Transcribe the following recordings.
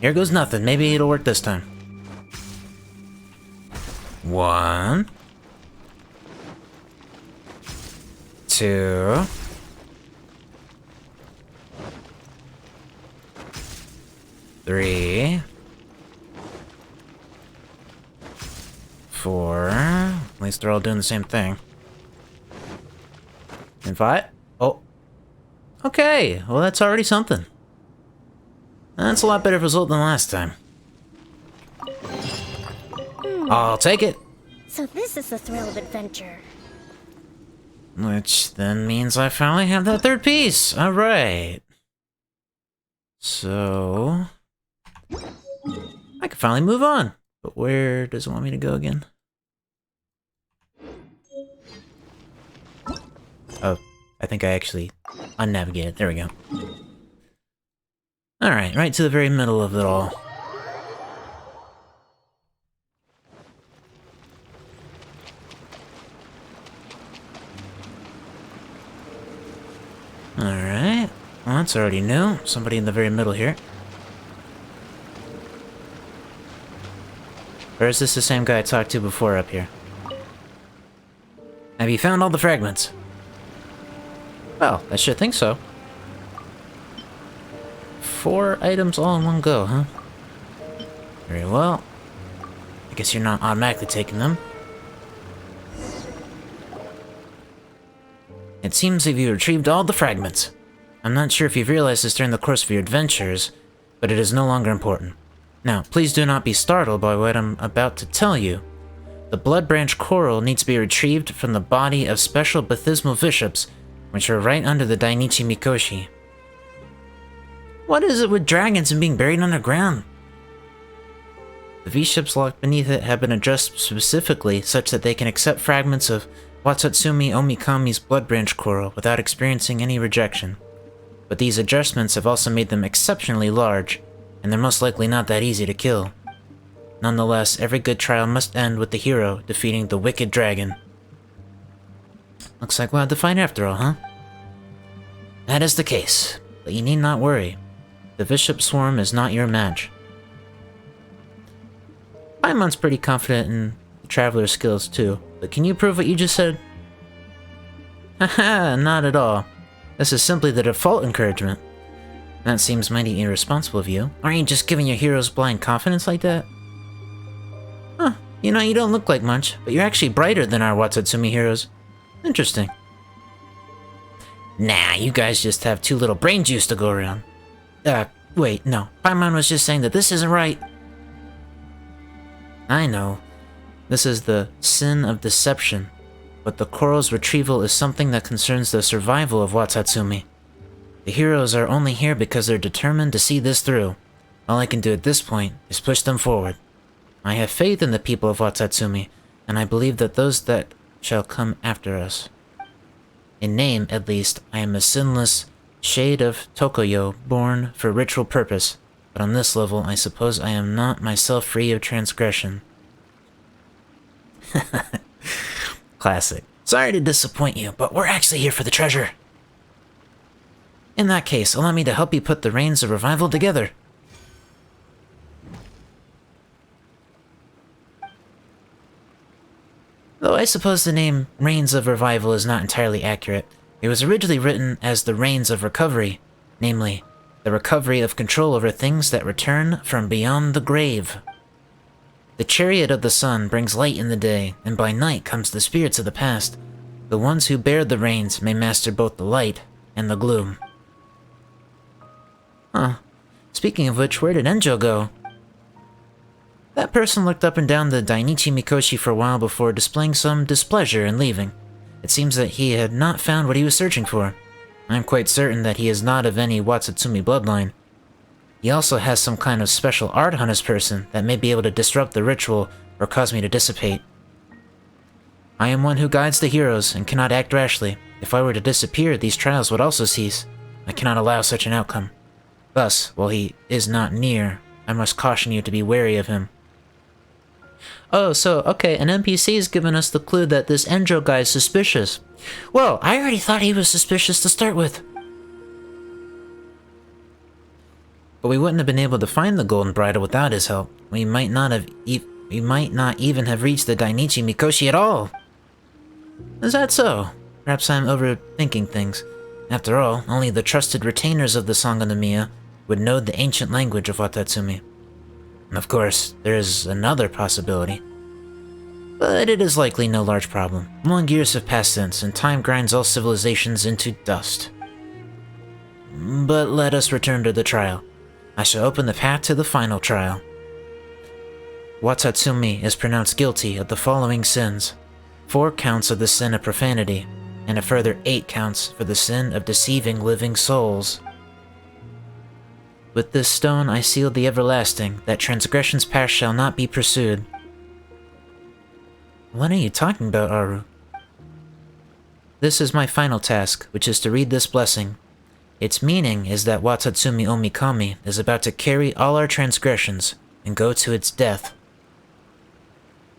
Here goes nothing. Maybe it'll work this time. 1, 2, 3, 4. At least they're all doing the same thing. And 5. Oh. Okay. Well, that's already something. That's a lot better result than last time. I'll take it. So this is the thrill of adventure. Which then means I finally have that third piece. Alright. So... I can finally move on. But where does it want me to go again? Oh, I think I actually unnavigated. There we go. Alright, right to the very middle of it all. Alright. Well, that's already new. Somebody in the very middle here. Or is this the same guy I talked to before up here? Have you found all the fragments? Well, I should think so. 4 items all in one go, huh? Very well. I guess you're not automatically taking them. It seems that you retrieved all the fragments. I'm not sure if you've realized this during the course of your adventures, but it is no longer important. Now, please do not be startled by what I'm about to tell you. The Blood Branch Coral needs to be retrieved from the body of special baptismal bishops, which are right under the Dainichi Mikoshi. What is it with dragons and being buried underground? The V-ships locked beneath it have been adjusted specifically such that they can accept fragments of Watatsumi Omikami's Blood Branch Coral without experiencing any rejection. But these adjustments have also made them exceptionally large, and they're most likely not that easy to kill. Nonetheless, every good trial must end with the hero defeating the wicked dragon. Looks like we'll have to fight after all, huh? That is the case, but you need not worry. The Bishop Swarm is not your match. Paimon's pretty confident in the Traveler's skills too, but can you prove what you just said? Haha, not at all. This is simply the default encouragement. That seems mighty irresponsible of you. Aren't you just giving your heroes blind confidence like that? Huh, you know, you don't look like much, but you're actually brighter than our Watatsumi heroes. Interesting. Nah, you guys just have too little brain juice to go around. Wait, no. Paimon was just saying that this isn't right. I know. This is the sin of deception, but the coral's retrieval is something that concerns the survival of Watatsumi. The heroes are only here because they're determined to see this through. All I can do at this point is push them forward. I have faith in the people of Watatsumi, and I believe that those that shall come after us. In name, at least, I am a sinless shade of Tokoyo, born for ritual purpose, but on this level, I suppose I am not myself free of transgression. Classic. Sorry to disappoint you, but we're actually here for the treasure. In that case, allow me to help you put the reins of revival together. Though I suppose the name Reigns of Revival is not entirely accurate, it was originally written as the Reigns of Recovery, namely, the recovery of control over things that return from beyond the grave. The chariot of the sun brings light in the day, and by night comes the spirits of the past. The ones who bear the reins may master both the light and the gloom. Huh. Speaking of which, where did Enjo go? That person looked up and down the Dainichi Mikoshi for a while before displaying some displeasure and leaving. It seems that he had not found what he was searching for. I'm quite certain that he is not of any Watatsumi bloodline. He also has some kind of special art on his person that may be able to disrupt the ritual or cause me to dissipate. I am one who guides the heroes and cannot act rashly. If I were to disappear, these trials would also cease. I cannot allow such an outcome. Thus, while he is not near, I must caution you to be wary of him. Oh, so, okay, an NPC has given us the clue that this Enjo guy is suspicious. Well, I already thought he was suspicious to start with. But we wouldn't have been able to find the Golden Bridle without his help. We might not even have reached the Dainichi Mikoshi at all. Is that so? Perhaps I'm overthinking things. After all, only the trusted retainers of the Enkanomiya would know the ancient language of Watatsumi. And of course, there is another possibility. But it is likely no large problem. Long years have passed since, and time grinds all civilizations into dust. But let us return to the trial. I shall open the path to the final trial. Watatsumi is pronounced guilty of the following sins: 4 counts of the sin of profanity, and a further 8 counts for the sin of deceiving living souls. With this stone I seal the everlasting, that transgressions past shall not be pursued. What are you talking about, Aru? This is my final task, which is to read this blessing. Its meaning is that Watatsumi Omikami is about to carry all our transgressions and go to its death.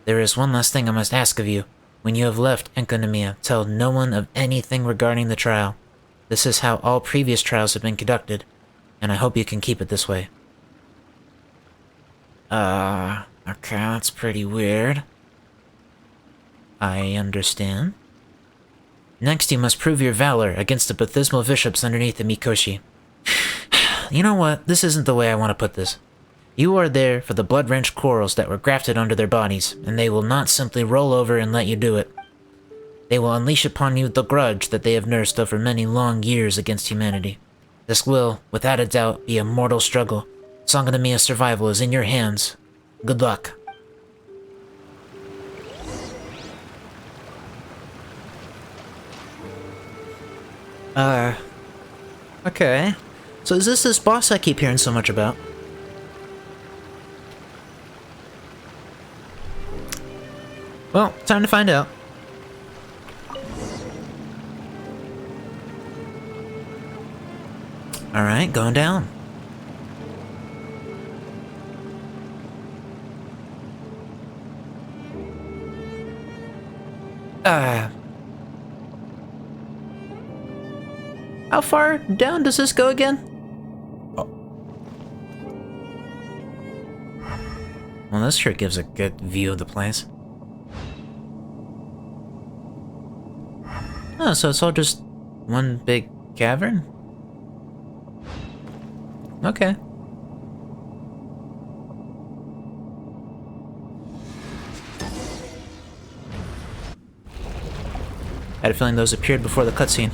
There is one last thing I must ask of you. When you have left Enkanomiya, tell no one of anything regarding the trial. This is how all previous trials have been conducted, and I hope you can keep it this way. Okay, that's pretty weird. I understand. Next, you must prove your valor against the baptismal bishops underneath the Mikoshi. You know what? This isn't the way I want to put this. You are there for the blood-wrenched corals that were grafted onto their bodies, and they will not simply roll over and let you do it. They will unleash upon you the grudge that they have nursed over many long years against humanity. This will, without a doubt, be a mortal struggle. Enkanomiya's survival is in your hands. Good luck. Okay. So is this boss I keep hearing so much about? Well, time to find out. Alright, going down. How far down does this go again? Oh. Well, this sure gives a good view of the place. Oh, so it's all just one big cavern? Okay. I had a feeling those appeared before the cutscene.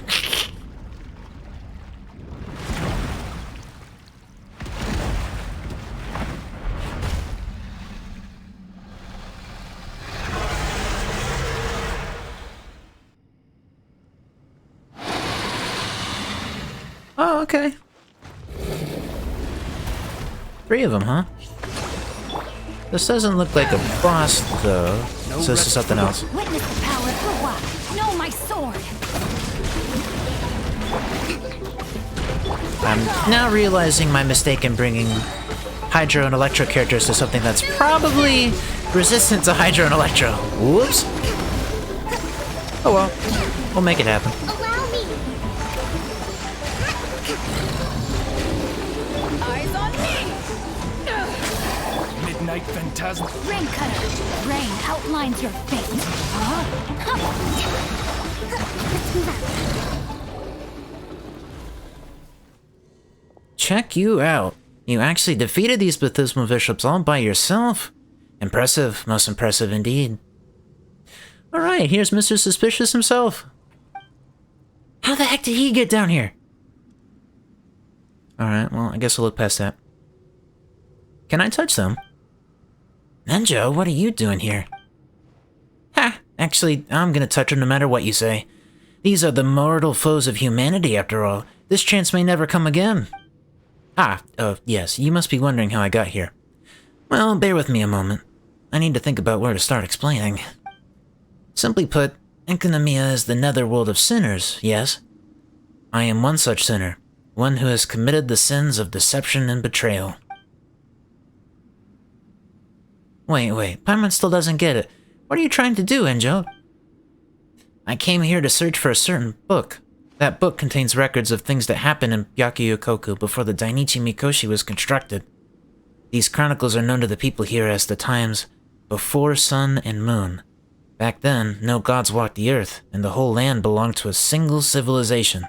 Oh, okay. 3 of them, huh? This doesn't look like a boss, though. So this is something else. Witness the power of Ruwa. Know my sword. I'm now realizing my mistake in bringing Hydro and Electro characters to something that's probably resistant to Hydro and Electro. Whoops. Oh well. We'll make it happen. Allow me. Eyes on me. Midnight Phantasm. Rain cutter. Rain outlines your fate. Check you out. You actually defeated these baptismal bishops all by yourself. Impressive, most impressive indeed. Alright, here's Mr. Suspicious himself. How the heck did he get down here? Alright, well, I guess I'll look past that. Can I touch them? Nenjo, what are you doing here? Ha! Actually, I'm gonna touch them no matter what you say. These are the mortal foes of humanity, after all. This chance may never come again. Yes, you must be wondering how I got here. Well, bear with me a moment. I need to think about where to start explaining. Simply put, Enkanomiya is the netherworld of sinners, yes? I am one such sinner, one who has committed the sins of deception and betrayal. Wait, Paimon still doesn't get it. What are you trying to do, Enjo? I came here to search for a certain book. That book contains records of things that happened in Byakuyokoku before the Dainichi Mikoshi was constructed. These chronicles are known to the people here as the times before sun and moon. Back then, no gods walked the earth, and the whole land belonged to a single civilization.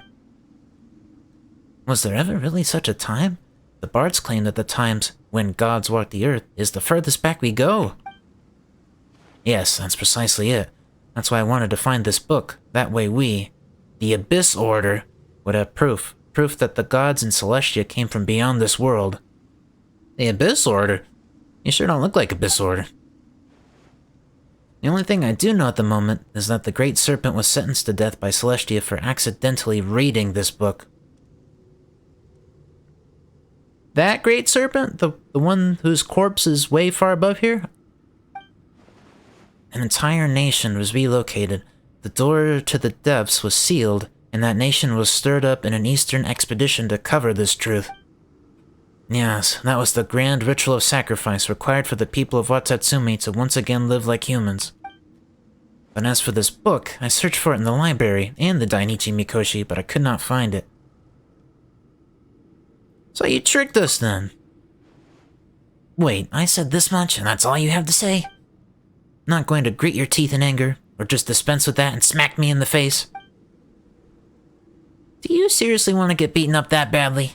Was there ever really such a time? The bards claim that the times when gods walked the earth is the furthest back we go. Yes, that's precisely it. That's why I wanted to find this book. That way we, the Abyss Order, would have proof. Proof that the gods in Celestia came from beyond this world. The Abyss Order? You sure don't look like Abyss Order. The only thing I do know at the moment is that the Great Serpent was sentenced to death by Celestia for accidentally reading this book. That Great Serpent? The one whose corpse is way far above here? An entire nation was relocated. The door to the depths was sealed, and that nation was stirred up in an eastern expedition to cover this truth. Yes, that was the grand ritual of sacrifice required for the people of Watatsumi to once again live like humans. But as for this book, I searched for it in the library and the Dainichi Mikoshi, but I could not find it. So you tricked us then? Wait, I said this much and that's all you have to say? Not going to grit your teeth in anger, or just dispense with that and smack me in the face? Do you seriously want to get beaten up that badly?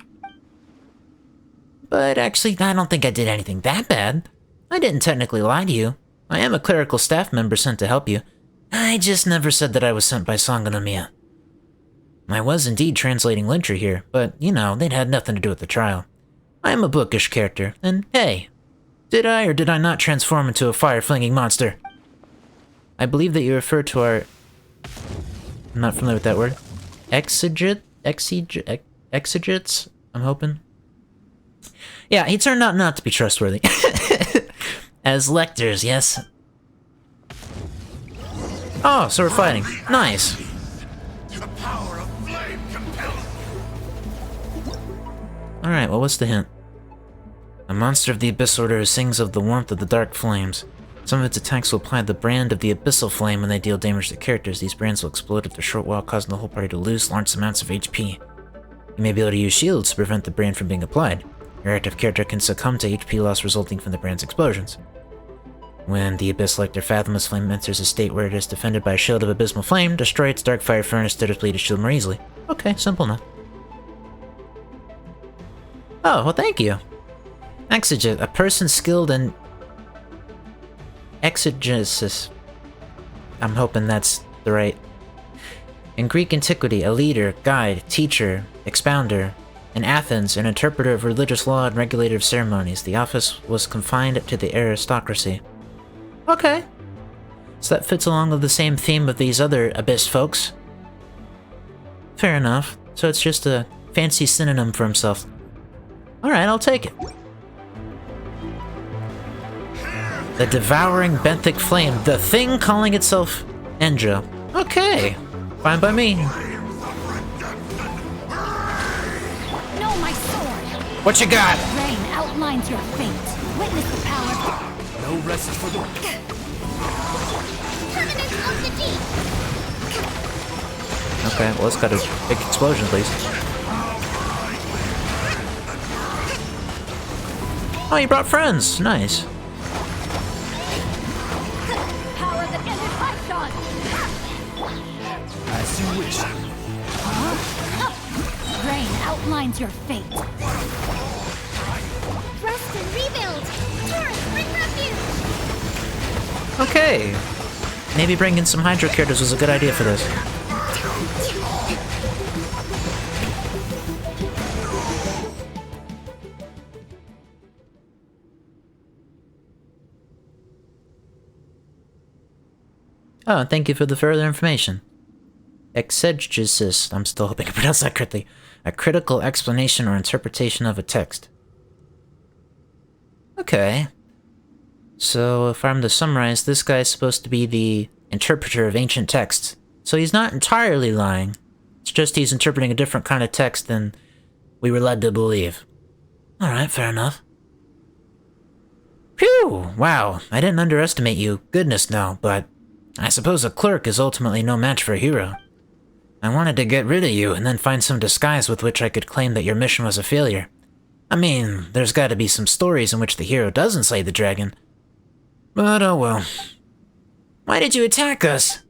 But actually, I don't think I did anything that bad. I didn't technically lie to you. I am a clerical staff member sent to help you. I just never said that I was sent by Enkanomiya. I was indeed translating literature here, but, you know, they'd had nothing to do with the trial. I am a bookish character, and hey, did I or did I not transform into a fire-flinging monster? I believe that you refer to our... I'm not familiar with that word. Exegetes? I'm hoping? Yeah, he turned out not to be trustworthy. As lectors, yes. Oh, so we're fighting. Nice. Alright, well, what's the hint? A monster of the Abyss Order who sings of the warmth of the dark flames. Some of its attacks will apply the brand of the Abyssal Flame when they deal damage to characters. These brands will explode after a short while, causing the whole party to lose large amounts of HP. You may be able to use shields to prevent the brand from being applied. Your active character can succumb to HP loss resulting from the brand's explosions. When the Abyss Lector Fathomless Flame enters a state where it is defended by a shield of Abysmal Flame, destroy its Dark Fire Furnace to deplete its shield more easily. Okay, simple enough. Oh, well thank you. Exegete, a person skilled in exegesis. I'm hoping that's the right. In Greek antiquity, a leader, guide, teacher, expounder. In Athens, an interpreter of religious law and regulator of ceremonies. The office was confined to the aristocracy. Okay. So that fits along with the same theme of these other Abyss folks. Fair enough. So it's just a fancy synonym for himself. Alright, I'll take it. The Devouring Benthic Flame. The thing calling itself Endra. Okay. Fine by me. No, my sword! What you got? Rain outlines your fate. Witness the power. No rest for the... Permanence of the deep! Okay, well let's got a big explosion, please. Oh, you brought friends. Nice. Power that ended Python! As you wish. Rain outlines your fate. Rest and rebuild! Taurus, bring refuge! Okay. Maybe bringing some Hydro characters was a good idea for this. Oh, thank you for the further information. Exegesis, I'm still hoping I pronounced that correctly. A critical explanation or interpretation of a text. Okay. So, if I'm to summarize, this guy's supposed to be the interpreter of ancient texts. So he's not entirely lying. It's just he's interpreting a different kind of text than we were led to believe. Alright, fair enough. Phew! Wow, I didn't underestimate you. Goodness no, but I suppose a clerk is ultimately no match for a hero. I wanted to get rid of you and then find some disguise with which I could claim that your mission was a failure. I mean, there's gotta be some stories in which the hero doesn't slay the dragon. But oh well. Why did you attack us?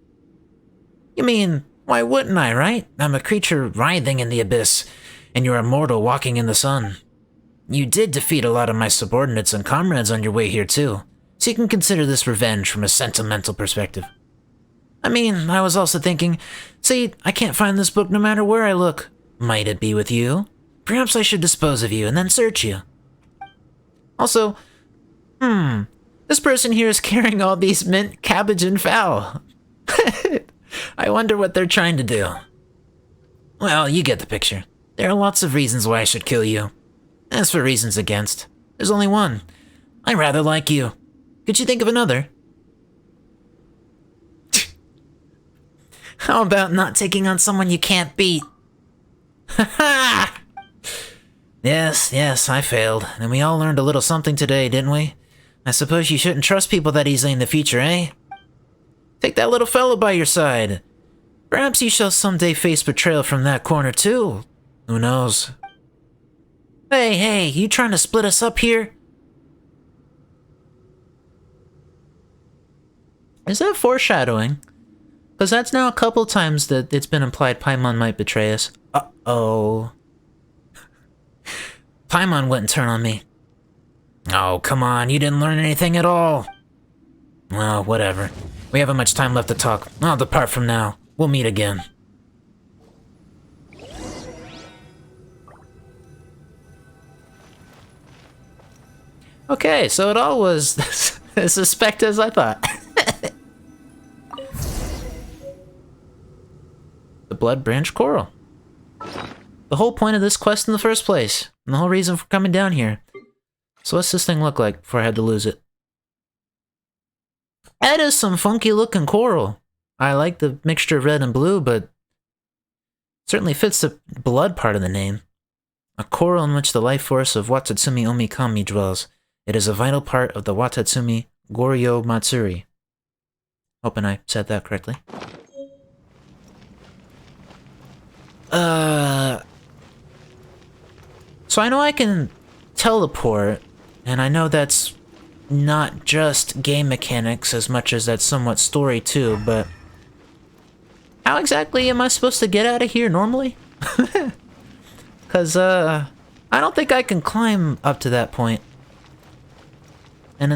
You mean, why wouldn't I, right? I'm a creature writhing in the abyss, and you're a mortal walking in the sun. You did defeat a lot of my subordinates and comrades on your way here too, so you can consider this revenge from a sentimental perspective. I mean, I was also thinking, see, I can't find this book no matter where I look. Might it be with you? Perhaps I should dispose of you and then search you. Also, this person here is carrying all these mint, cabbage, and fowl. I wonder what they're trying to do. Well, you get the picture. There are lots of reasons why I should kill you. As for reasons against, there's only one. I rather like you. Could you think of another? How about not taking on someone you can't beat? Ha! Yes, I failed. And we all learned a little something today, didn't we? I suppose you shouldn't trust people that easily in the future, eh? Take that little fellow by your side. Perhaps you shall someday face betrayal from that corner too. Who knows? Hey, you trying to split us up here? Is that foreshadowing? Because that's now a couple times that it's been implied Paimon might betray us. Uh-oh. Paimon wouldn't turn on me. Oh, come on, you didn't learn anything at all. Well, whatever. We haven't much time left to talk. I'll depart from now. We'll meet again. Okay, so it all was as suspect as I thought. The Blood Branch Coral. The whole point of this quest in the first place, and the whole reason for coming down here. So what's this thing look like before I had to lose it? That is some funky looking coral. I like the mixture of red and blue, but certainly fits the blood part of the name. A coral in which the life force of Watatsumi Omikami dwells. It is a vital part of the Watatsumi Goryo Matsuri. Hoping I said that correctly. So I know I can teleport, and I know that's not just game mechanics as much as that's somewhat story too, but how exactly am I supposed to get out of here normally? Because, I don't think I can climb up to that point. And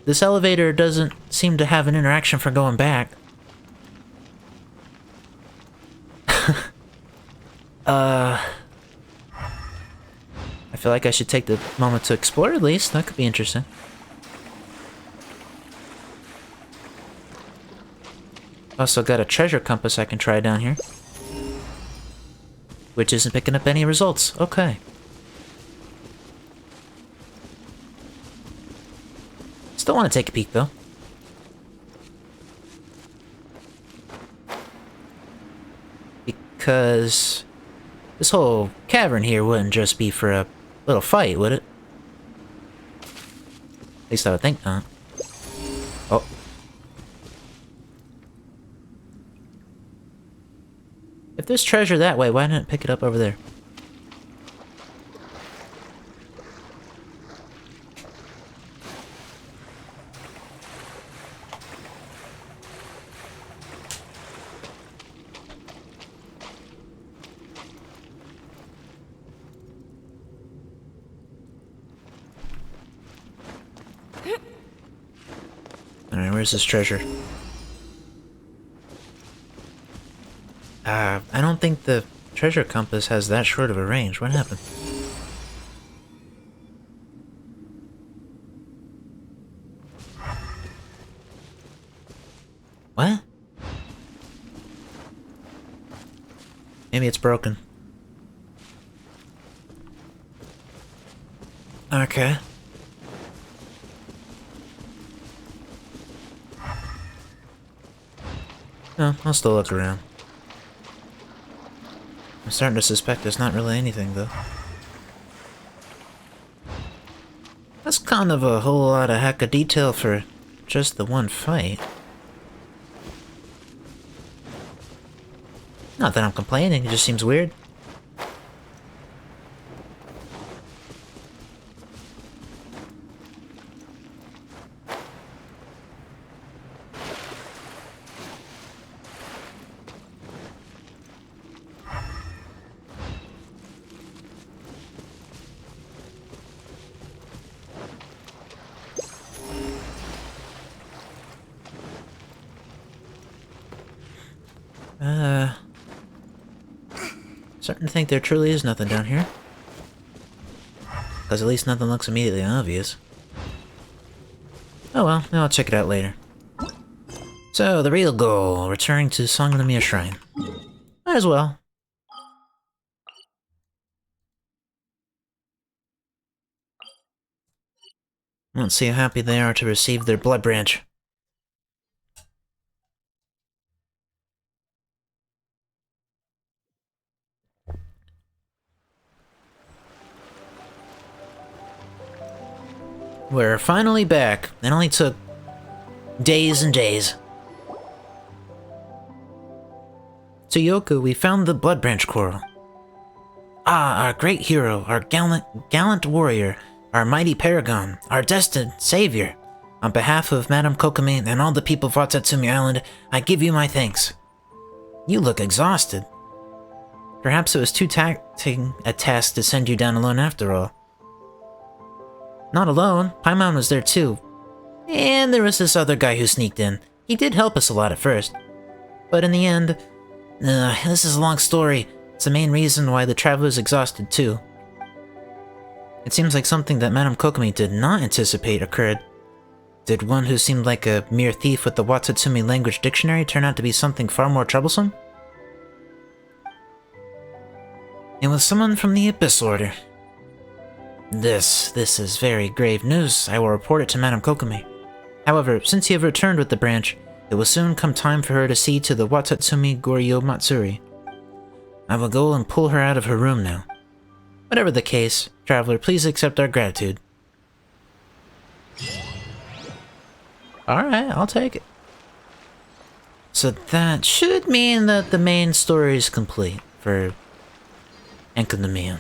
this elevator doesn't seem to have an interaction for going back. I feel like I should take the moment to explore at least. That could be interesting. Also got a treasure compass I can try down here. Which isn't picking up any results. Okay. Still want to take a peek though. Because this whole cavern here wouldn't just be for a little fight, would it? At least I would think not. Oh. If there's treasure that way, why didn't it pick it up over there? Alright, where's this treasure? I don't think the treasure compass has that short of a range. What happened? What? Maybe it's broken. Okay. No, I'll still look around. I'm starting to suspect there's not really anything, though. That's kind of a whole lot of heck of detail for just the one fight. Not that I'm complaining, it just seems weird. Starting to think there truly is nothing down here. Because at least nothing looks immediately obvious. Oh well, I'll check it out later. So, the real goal, returning to Enkanomiya Shrine. Might as well. Let's see how happy they are to receive their blood branch. We're finally back. It only took days and days. To Yoku, we found the Blood Branch Coral. Ah, our great hero, our gallant warrior, our mighty paragon, our destined savior. On behalf of Madame Kokomi and all the people of Watatsumi Island, I give you my thanks. You look exhausted. Perhaps it was too taxing a task to send you down alone after all. Not alone, Paimon was there too. And there was this other guy who sneaked in. He did help us a lot at first. But in the end, this is a long story. It's the main reason why the traveler's exhausted too. It seems like something that Madame Kokomi did not anticipate occurred. Did one who seemed like a mere thief with the Watatsumi language dictionary turn out to be something far more troublesome? It was someone from the Abyss Order. This is very grave news. I will report it to Madame Kokomi. However, since you have returned with the branch, it will soon come time for her to see to the Watatsumi Goryo Matsuri. I will go and pull her out of her room now. Whatever the case, traveler, please accept our gratitude. Alright, I'll take it. So that should mean that the main story is complete for Enkanomiya.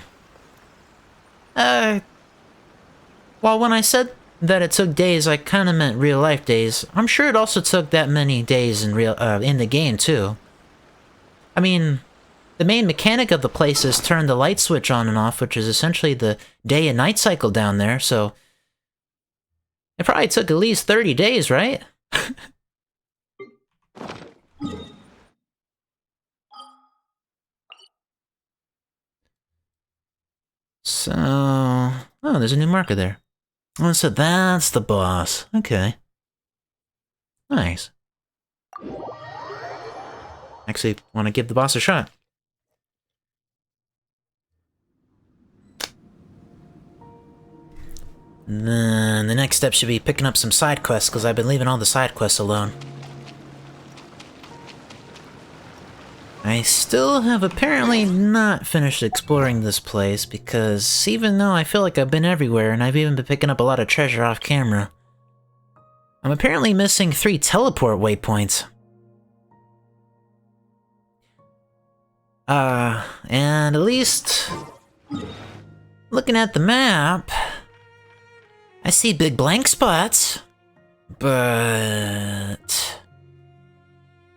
Well, when I said that it took days, I kinda meant real-life days. I'm sure it also took that many days in in the game, too. I mean, the main mechanic of the place is turn the light switch on and off, which is essentially the day and night cycle down there, so... It probably took at least 30 days, right? So... Oh, there's a new marker there. Oh, so that's the boss. Okay. Nice. Actually, want to give the boss a shot. Then the next step should be picking up some side quests, because I've been leaving all the side quests alone. I still have apparently not finished exploring this place, because even though I feel like I've been everywhere, and I've even been picking up a lot of treasure off camera, I'm apparently missing 3 teleport waypoints. And at least... looking at the map... I see big blank spots, but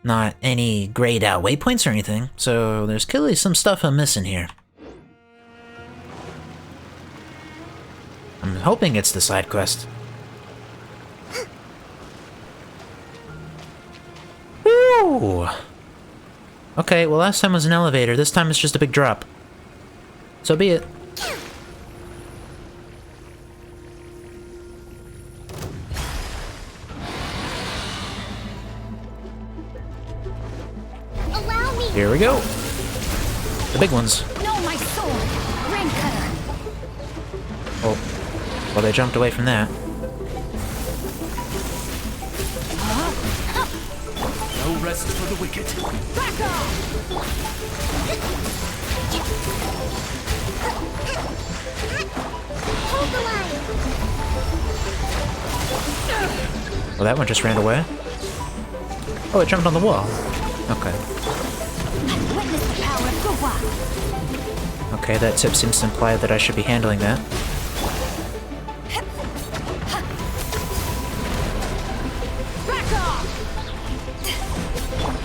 not any grayed out waypoints or anything, so there's clearly some stuff I'm missing here. I'm hoping it's the side quest. Woo! Okay, well last time was an elevator, this time it's just a big drop. So be it. Here we go. The big ones. No, my sword! Ring cutter! Oh. Well, they jumped away from that. No rest for the wicked. Back off! Hold the line! Well, that one just ran away. Oh, it jumped on the wall. Okay. Witness Okay, that tip seems to imply that I should be handling that. Back off!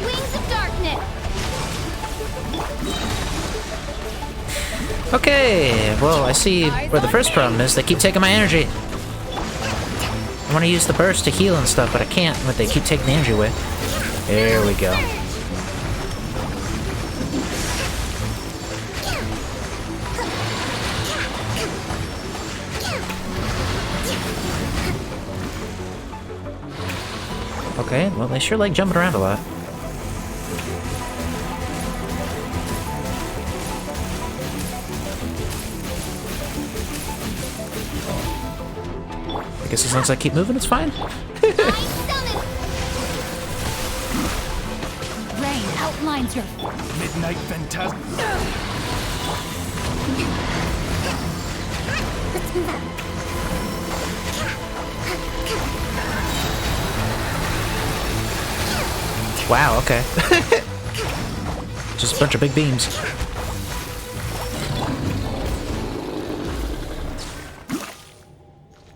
Wings of darkness! Okay, well, I see where the first problem is. They keep taking my energy. I want to use the burst to heal and stuff, but I can't, but they keep taking the energy away. There we go. Okay, well, they sure like jumping around a lot. I guess as long as I keep moving, it's fine. Rain outlines your... Midnight Phantasm. Wow, okay. Just a bunch of big beams.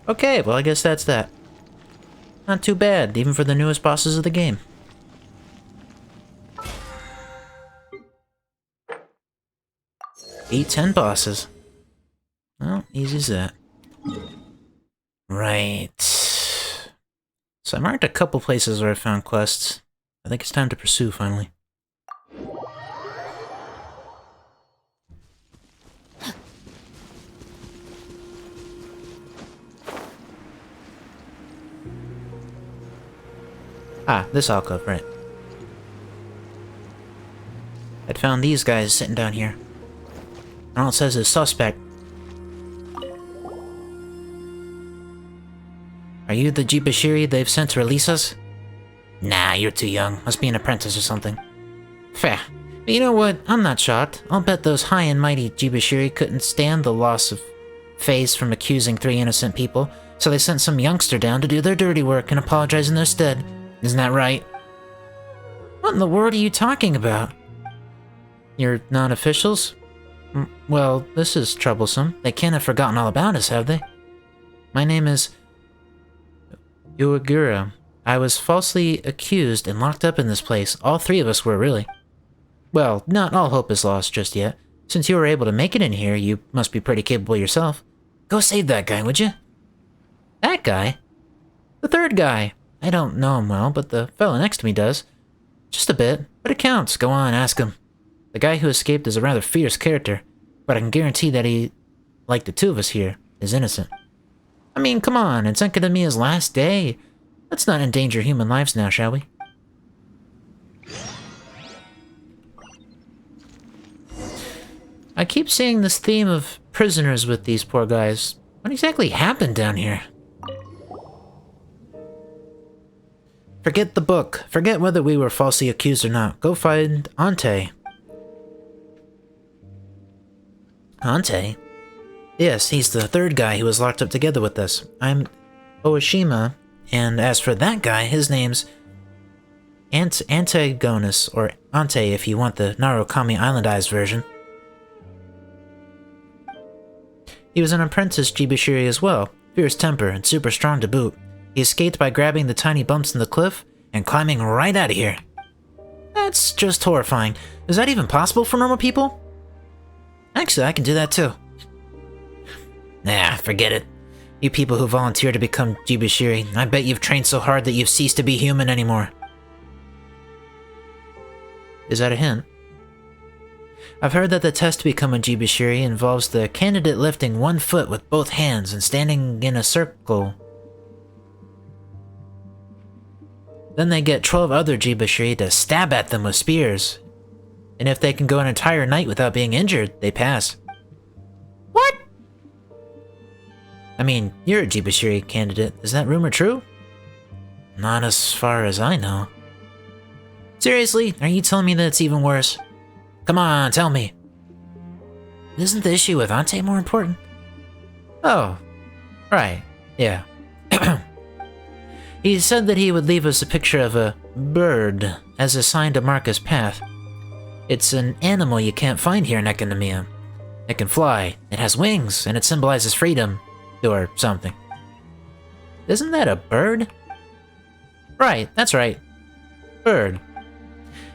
Okay, well, I guess that's that. Not too bad, even for the newest bosses of the game. Beat 10 bosses. Well, easy as that. Right. So I marked a couple places where I found quests. I think it's time to pursue, finally. Ah, this alcove, right. I'd found these guys sitting down here. And all it says is suspect. Are you the Jibashiri they've sent to release us? Nah, you're too young. Must be an apprentice or something. Fair. But you know what? I'm not shocked. I'll bet those high and mighty Jibashiri couldn't stand the loss of face from accusing 3 innocent people, so they sent some youngster down to do their dirty work and apologize in their stead. Isn't that right? What in the world are you talking about? You're non-officials? Well, this is troublesome. They can't have forgotten all about us, have they? My name is... Uegura. I was falsely accused and locked up in this place. All 3 of us were, really. Well, not all hope is lost just yet. Since you were able to make it in here, you must be pretty capable yourself. Go save that guy, would you? That guy? The 3rd guy. I don't know him well, but the fellow next to me does. Just a bit, but it counts. Go on, ask him. The guy who escaped is a rather fierce character, but I can guarantee that he, like the 2 of us here, is innocent. I mean, come on, it's Enkanomiya's last day. Let's not endanger human lives now, shall we? I keep seeing this theme of prisoners with these poor guys. What exactly happened down here? Forget the book. Forget whether we were falsely accused or not. Go find Ante. Ante? Yes, he's the 3rd guy who was locked up together with us. I'm Oishima, and as for that guy, his name's Antagonus, or Ante if you want the Narukami Islandized version. He was an apprentice Jibashiri as well, fierce temper and super strong to boot. He escaped by grabbing the tiny bumps in the cliff and climbing right out of here. That's just horrifying. Is that even possible for normal people? Actually, I can do that too. Nah, forget it. You people who volunteer to become Jibashiri, I bet you've trained so hard that you've ceased to be human anymore. Is that a hint? I've heard that the test to become a Jibashiri involves the candidate lifting 1 foot with both hands and standing in a circle. Then they get 12 other Jibashiri to stab at them with spears. And if they can go an entire night without being injured, they pass. What? I mean, you're a Jibashiri candidate. Is that rumor true? Not as far as I know. Seriously? Are you telling me that it's even worse? Come on, tell me. Isn't the issue with Ante more important? Oh, right, yeah. He said that he would leave us a picture of a bird as a sign to mark his path. It's an animal you can't find here in Enkanomiya. It can fly, it has wings, and it symbolizes freedom. Or something. Isn't that a bird? Right, that's right. Bird.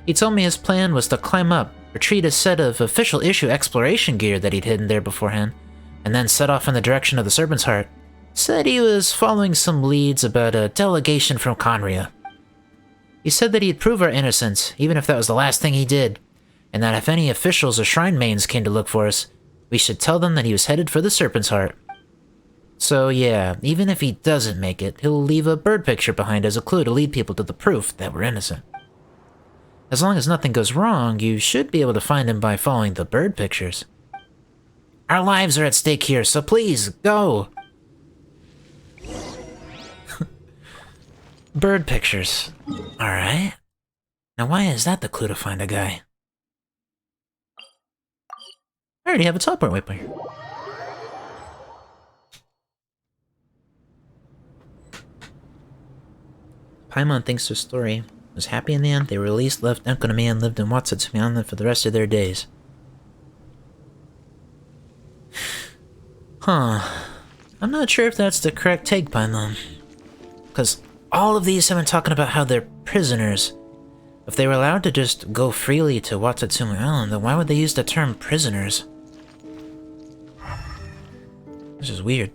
He told me his plan was to climb up, retrieve a set of official issue exploration gear that he'd hidden there beforehand, and then set off in the direction of the Serpent's Heart. Said he was following some leads about a delegation from Conria. He said that he'd prove our innocence, even if that was the last thing he did, and that if any officials or shrine maidens came to look for us, we should tell them that he was headed for the Serpent's Heart. So yeah, even if he doesn't make it, he'll leave a bird picture behind as a clue to lead people to the proof that we're innocent. As long as nothing goes wrong, you should be able to find him by following the bird pictures. Our lives are at stake here, so please, go! Bird pictures. Alright. Now why is that the clue to find a guy? I already have a teleport waypoint. Paimon thinks their story was happy in the end. They were released, left Enkanomiya, and lived in Watsutsumi Island for the rest of their days. Huh. I'm not sure if that's the correct take, Paimon. Because all of these have been talking about how they're prisoners. If they were allowed to just go freely to Watsutsumi Island, then why would they use the term prisoners? This is weird.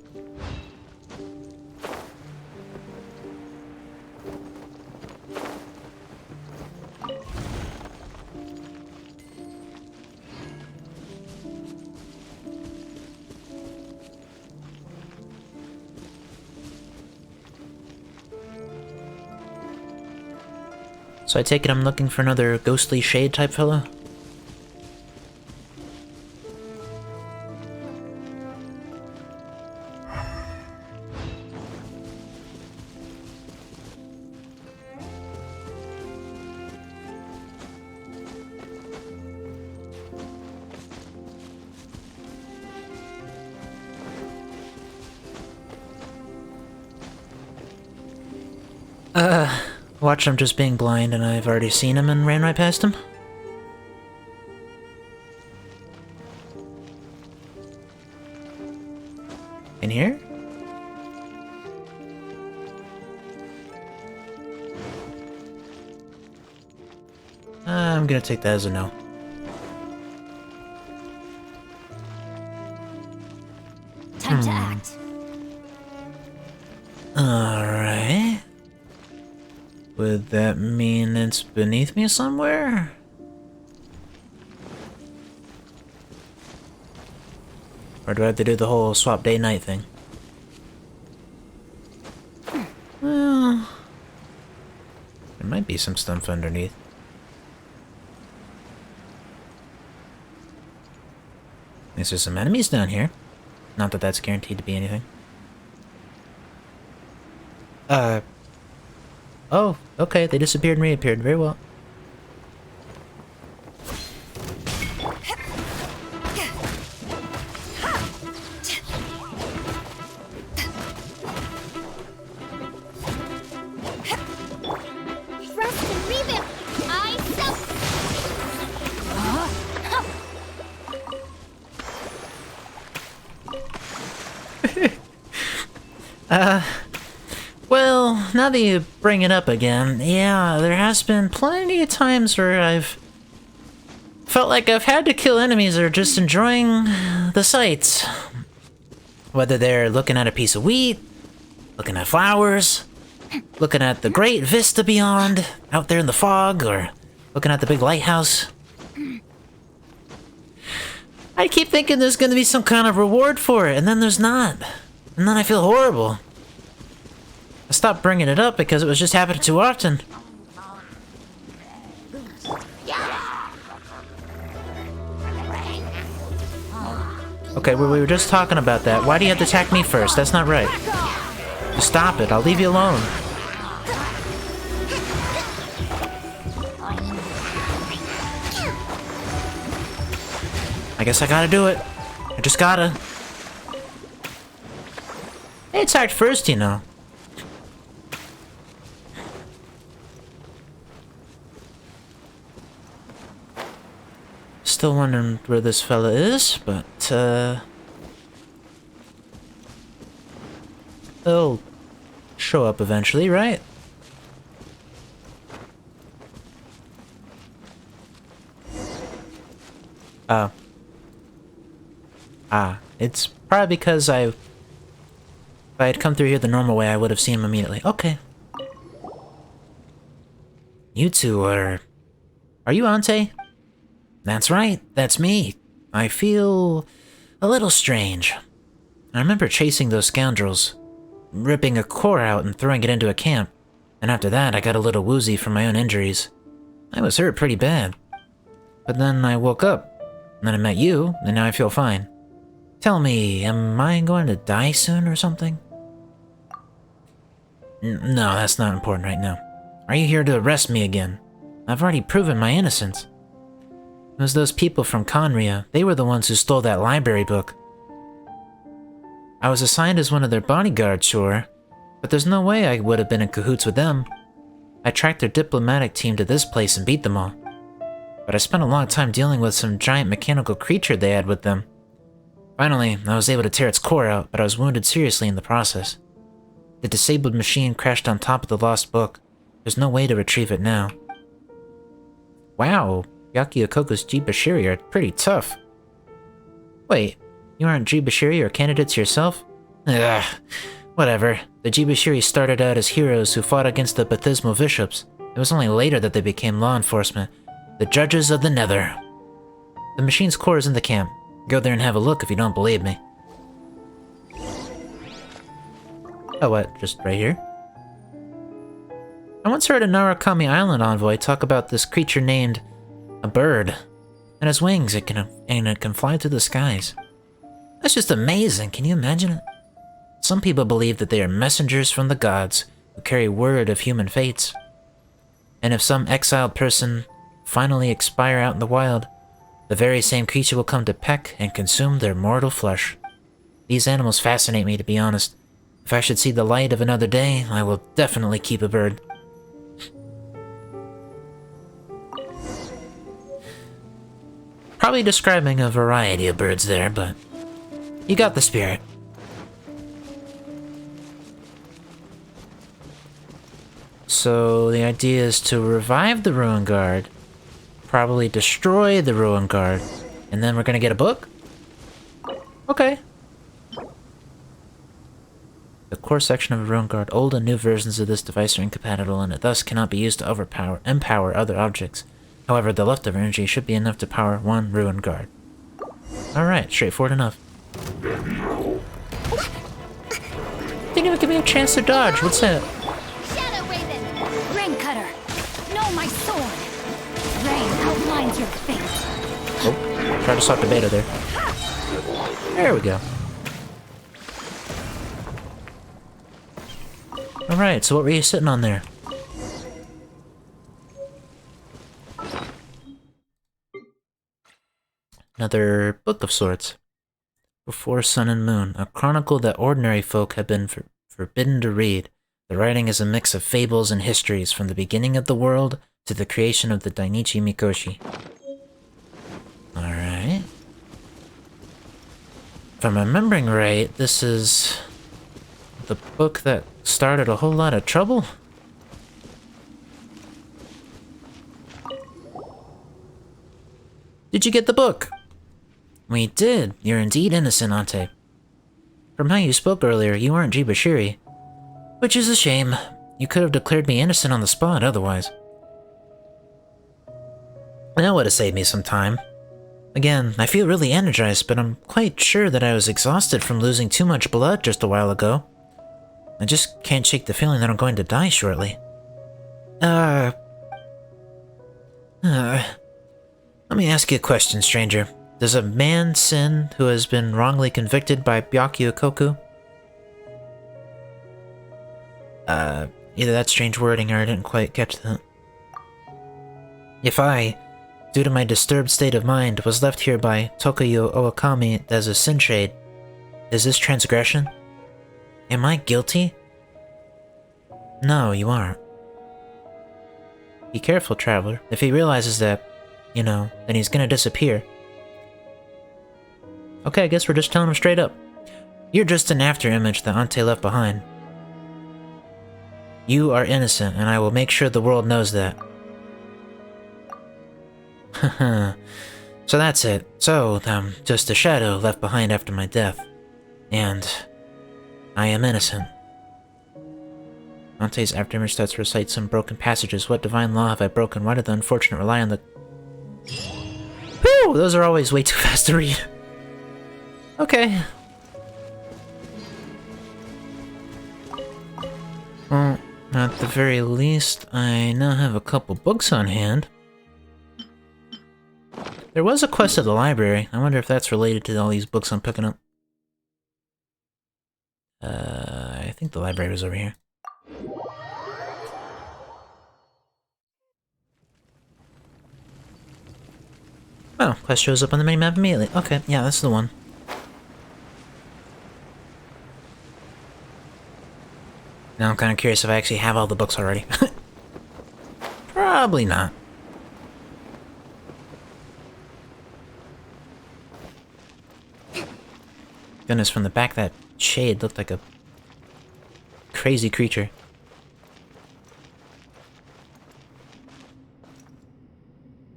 So I take it I'm looking for another ghostly shade type fellow? Watch him just being blind and I've already seen him and ran right past him. In here? I'm gonna take that as a no. Time to act. Alright. Would that mean it's beneath me somewhere? Or do I have to do the whole swap day-night thing? Well, there might be some stuff underneath. At least there's some enemies down here. Not that that's guaranteed to be anything. Oh, okay, they disappeared and reappeared. Very well. Rest and revamp. I Well, now that you bring it up again, yeah, there has been plenty of times where I've felt like I've had to kill enemies or just enjoying the sights. Whether they're looking at a piece of wheat, looking at flowers, looking at the great vista beyond, out there in the fog, or looking at the big lighthouse. I keep thinking there's gonna be some kind of reward for it, and then there's not. And then I feel horrible. I stopped bringing it up because it was just happening too often. Okay, we were just talking about that. Why do you have to attack me first? That's not right. Just stop it. I'll leave you alone. I guess I gotta do it. I just gotta. They attacked first, you know. Still wondering where this fella is, but they'll show up eventually, right? It's probably because if I had come through here the normal way, I would have seen him immediately. Okay. You two are you Ante? That's right, that's me. I feel a little strange. I remember chasing those scoundrels, ripping a core out and throwing it into a camp, and after that I got a little woozy from my own injuries. I was hurt pretty bad. But then I woke up, and then I met you, and now I feel fine. Tell me, am I going to die soon or something? No, that's not important right now. Are you here to arrest me again? I've already proven my innocence. It was those people from Enkanomiya. They were the ones who stole that library book. I was assigned as one of their bodyguards, sure, but there's no way I would have been in cahoots with them. I tracked their diplomatic team to this place and beat them all. But I spent a long time dealing with some giant mechanical creature they had with them. Finally, I was able to tear its core out, but I was wounded seriously in the process. The disabled machine crashed on top of the lost book. There's no way to retrieve it now. Wow, Yakiokoku's Jibashiri are pretty tough. Wait, you aren't Jibashiri or candidates yourself? Ugh, whatever. The Jibashiri started out as heroes who fought against the Baptismal Bishops. It was only later that they became law enforcement, the Judges of the Nether. The machine's core is in the camp. Go there and have a look if you don't believe me. Oh, what? Just right here? I once heard a Narukami Island envoy talk about this creature named a bird. And has wings, it can fly through the skies. That's just amazing, can you imagine it? Some people believe that they are messengers from the gods who carry word of human fates. And if some exiled person finally expire out in the wild, the very same creature will come to peck and consume their mortal flesh. These animals fascinate me, to be honest. If I should see the light of another day, I will definitely keep a bird. Probably describing a variety of birds there, but you got the spirit. So the idea is to revive the Ruin Guard, probably destroy the Ruin Guard, and then we're gonna get a book? Okay. The core section of a Ruin Guard. Old and new versions of this device are incompatible, and it thus cannot be used to empower other objects. However, the leftover energy should be enough to power one Ruin Guard. Alright, straightforward enough. Didn't even give me a chance to dodge. What's that? Shadow Raven! Rain Cutter! No, my sword! Rain outlines your fate. Oh, try to stop the beta there. There we go. Alright, so what were you sitting on there? Another book of sorts. Before Sun and Moon, a chronicle that ordinary folk have been forbidden to read. The writing is a mix of fables and histories from the beginning of the world to the creation of the Dainichi Mikoshi. Alright. If I'm remembering right, this is the book that started a whole lot of trouble? Did you get the book? We did. You're indeed innocent, Ante. From how you spoke earlier, you weren't Jibashiri. Which is a shame. You could have declared me innocent on the spot otherwise. That would have saved me some time. Again, I feel really energized, but I'm quite sure that I was exhausted from losing too much blood just a while ago. I just can't shake the feeling that I'm going to die shortly. Let me ask you a question, stranger. Does a man sin who has been wrongly convicted by Yakiokoku? Either that's strange wording or I didn't quite catch that. If I, due to my disturbed state of mind, was left here by Tokuyo Owakami as a sin shade, is this transgression? Am I guilty? No, you aren't. Be careful, traveler. If he realizes that, then he's gonna disappear. Okay, I guess we're just telling him straight up. You're just an after-image that Ante left behind. You are innocent, and I will make sure the world knows that. Haha. So that's it. So, I'm just a shadow left behind after my death. And I am innocent. Ante's afterimage starts to recite some broken passages. What divine law have I broken? Why did the unfortunate rely on the... Whew! Those are always way too fast to read. Okay. Well, at the very least, I now have a couple books on hand. There was a quest at the library. I wonder if that's related to all these books I'm picking up. I think the library was over here. Oh, quest shows up on the minimap immediately. Okay, yeah, that's the one. Now I'm kind of curious if I actually have all the books already. Probably not. Goodness, from the back, that shade looked like a crazy creature.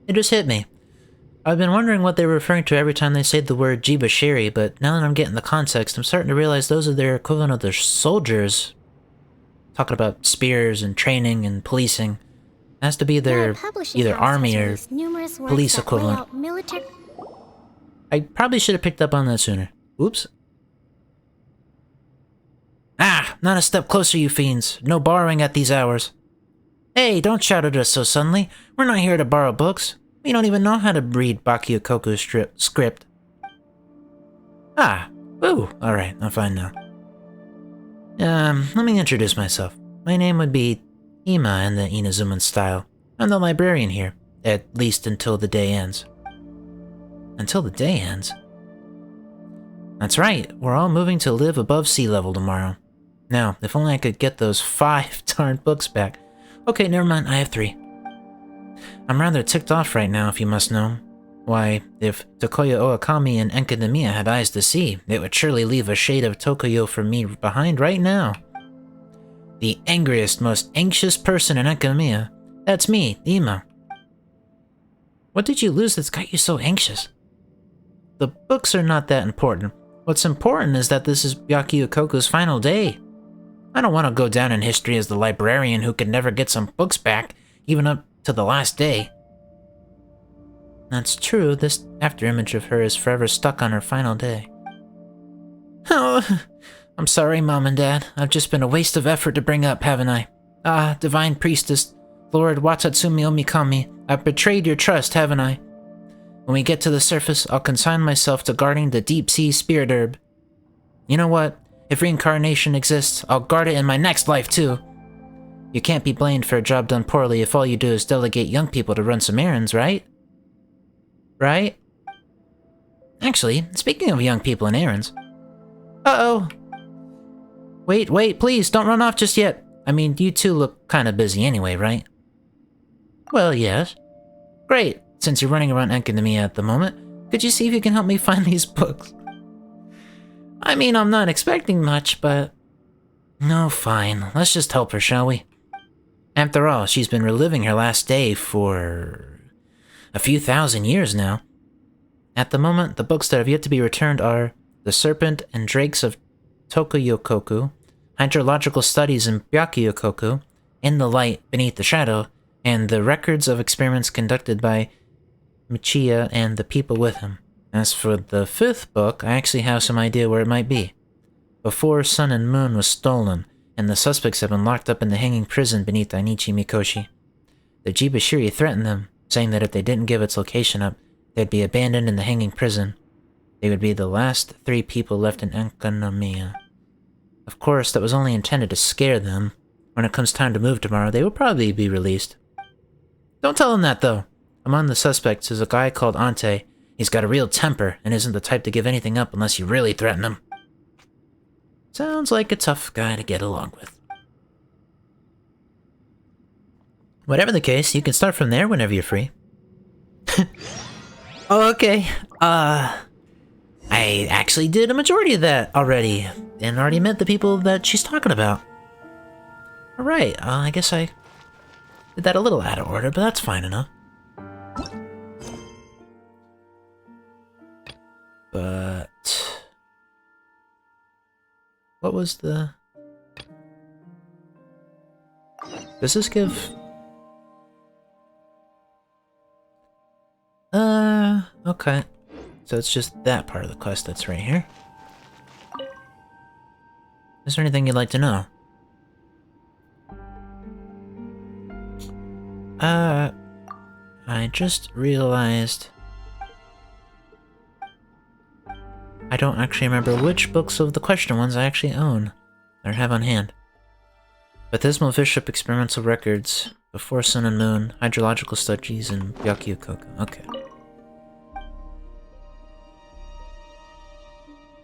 It just hit me. I've been wondering what they were referring to every time they say the word Jibashiri, but now that I'm getting the context, I'm starting to realize those are their equivalent of their soldiers. Talking about spears and training and policing. It has to be their either army or police equivalent. I probably should have picked up on that sooner. Oops. Ah, not a step closer, you fiends. No borrowing at these hours. Hey, don't shout at us so suddenly. We're not here to borrow books. We don't even know how to read Bakyokoku's script. Ah, ooh, alright, I'm fine now. Let me introduce myself. My name would be Ima in the Inazuman style. I'm the librarian here, at least until the day ends. Until the day ends? That's right, we're all moving to live above sea level tomorrow. Now, if only I could get those 5 darn books back. Okay, never mind, I have 3. I'm rather ticked off right now, if you must know. Why, if Tokoyo Oakami and Enkanomiya had eyes to see, it would surely leave a shade of Tokoyo for me behind right now. The angriest, most anxious person in Enkanomiya. That's me, Ima. What did you lose that's got you so anxious? The books are not that important. What's important is that this is Bakyokoku's final day. I don't want to go down in history as the librarian who could never get some books back, even up to the last day. That's true, this afterimage of her is forever stuck on her final day. Oh, I'm sorry, Mom and Dad. I've just been a waste of effort to bring up, haven't I? Ah, Divine Priestess, Lord Watatsumi Omikami, I've betrayed your trust, haven't I? When we get to the surface, I'll consign myself to guarding the deep-sea spirit herb. You know what? If reincarnation exists, I'll guard it in my next life, too. You can't be blamed for a job done poorly if all you do is delegate young people to run some errands, right? Right? Actually, speaking of young people and errands... Uh-oh! Wait, please, don't run off just yet. I mean, you two look kinda busy anyway, right? Well, yes. Great, since you're running around Enkanomiya at the moment, could you see if you can help me find these books? I mean, I'm not expecting much, but... No, fine. Let's just help her, shall we? After all, she's been reliving her last day for... a few thousand years now. At the moment, the books that have yet to be returned are The Serpent and Drakes of Tokoyokoku, Hydrological Studies in Byakyokoku, In the Light Beneath the Shadow, and the records of experiments conducted by Michiya and the people with him. As for the 5th book, I actually have some idea where it might be. Before Sun and Moon was stolen, and the suspects have been locked up in the hanging prison beneath Ainichi Mikoshi. The Jibashiri threatened them, saying that if they didn't give its location up, they'd be abandoned in the hanging prison. They would be the last 3 people left in Enkanomiya. Of course, that was only intended to scare them. When it comes time to move tomorrow, they will probably be released. Don't tell them that, though. Among the suspects is a guy called Ante. He's got a real temper, and isn't the type to give anything up unless you really threaten him. Sounds like a tough guy to get along with. Whatever the case, you can start from there whenever you're free. Oh, okay. I I actually did a majority of that already, and already met the people that she's talking about. Alright, I guess I did that a little out of order, but that's fine enough. But... what was the... does this give... okay. So it's just that part of the quest that's right here. Is there anything you'd like to know? I just realized... I don't actually remember which books of the question ones I actually own, or have on hand. Baptismal Bishop Experimental Records, Before Sun and Moon, Hydrological Studies, and Byakuyokoku. Okay.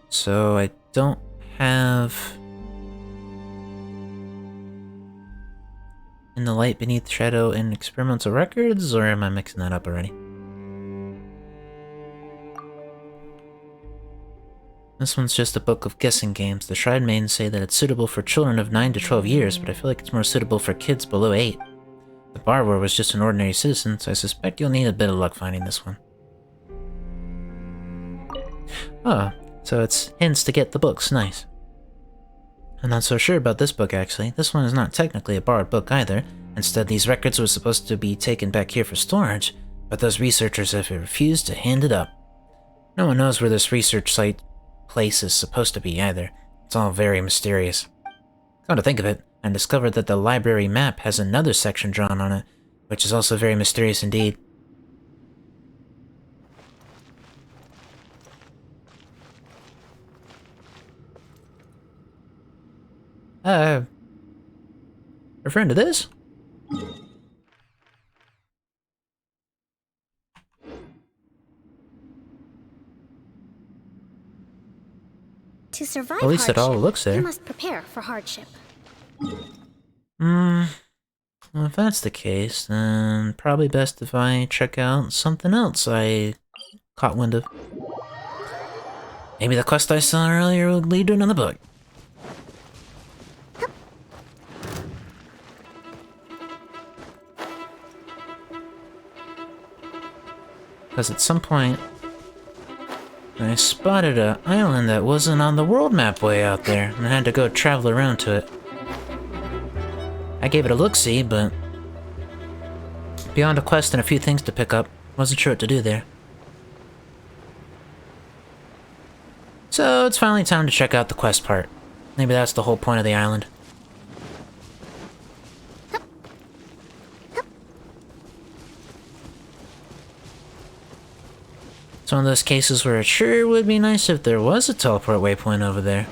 So I don't have... In the Light Beneath Shadow and Experimental Records, or am I mixing that up already? This one's just a book of guessing games. The Shrine Maidens say that it's suitable for children of 9 to 12 years, but I feel like it's more suitable for kids below 8. The borrower was just an ordinary citizen, so I suspect you'll need a bit of luck finding this one. Oh, so it's hints to get the books. Nice. I'm not so sure about this book, actually. This one is not technically a borrowed book either. Instead, these records were supposed to be taken back here for storage, but those researchers have refused to hand it up. No one knows where this research site place is supposed to be either. It's all very mysterious. Come to think of it, I discovered that the library map has another section drawn on it, which is also very mysterious indeed. Referring to this? To survive At least it all hardship, looks there. you must prepare for hardship. Well, if that's the case, then probably best if I check out something else I caught wind of. Maybe the quest I saw earlier would lead to another book. Because at some point, I spotted an island that wasn't on the world map way out there, and I had to go travel around to it. I gave it a look-see, but beyond a quest and a few things to pick up, wasn't sure what to do there. So it's finally time to check out the quest part. Maybe that's the whole point of the island. It's one of those cases where it sure would be nice if there was a teleport waypoint over there.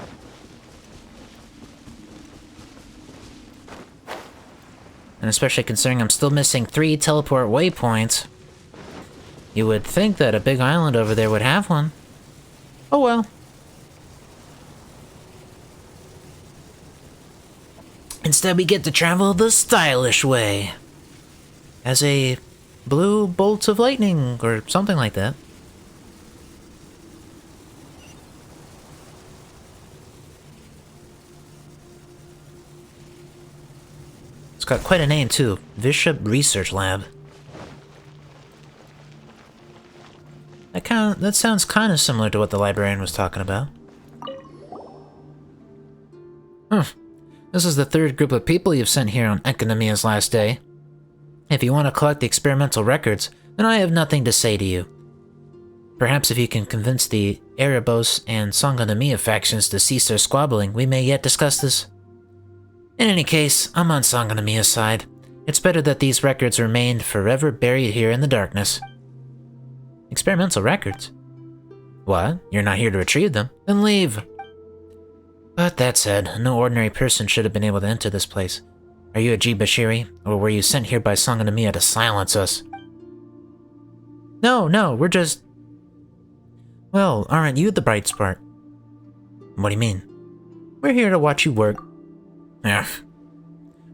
And especially considering I'm still missing 3 teleport waypoints. You would think that a big island over there would have one. Oh well. Instead we get to travel the stylish way. As a blue bolt of lightning, or something like that. It's got quite a name too, Bishop Research Lab. That sounds kind of similar to what the librarian was talking about. This is the 3rd group of people you've sent here on Enkanomiya's last day. If you want to collect the experimental records, then I have nothing to say to you. Perhaps if you can convince the Erebos and Enkanomiya factions to cease their squabbling, we may yet discuss this. In any case, I'm on Enkanomiya's side. It's better that these records remain forever buried here in the darkness. Experimental records? What? You're not here to retrieve them? Then leave. But that said, no ordinary person should have been able to enter this place. Are you a G. Bashiri, or were you sent here by Enkanomiya to silence us? No, we're just... Well, aren't you the bright spark? What do you mean? We're here to watch you work. Ugh.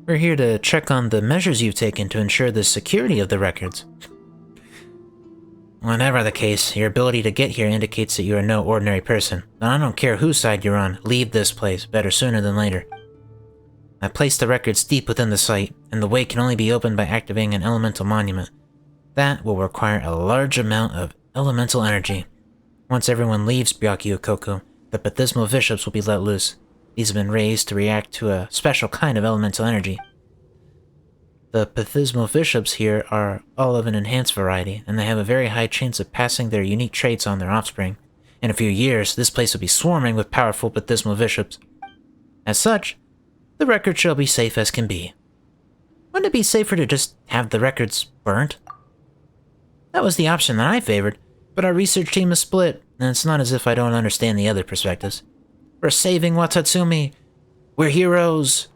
We're here to check on the measures you've taken to ensure the security of the records. whatever the case, your ability to get here indicates that you are no ordinary person. And I don't care whose side you're on, leave this place, better sooner than later. I placed the records deep within the site, and the way can only be opened by activating an elemental monument. That will require a large amount of elemental energy. Once everyone leaves Byakuyokoku, the Bathismal Bishops will be let loose. These have been raised to react to a special kind of elemental energy. The Bathismal Bishops here are all of an enhanced variety, and they have a very high chance of passing their unique traits on their offspring. In a few years, this place will be swarming with powerful Bathismal Bishops. As such, the record shall be safe as can be. Wouldn't it be safer to just have the records burnt? That was the option that I favored, but our research team is split, and it's not as if I don't understand the other perspectives. We're saving Watatsumi. We're heroes.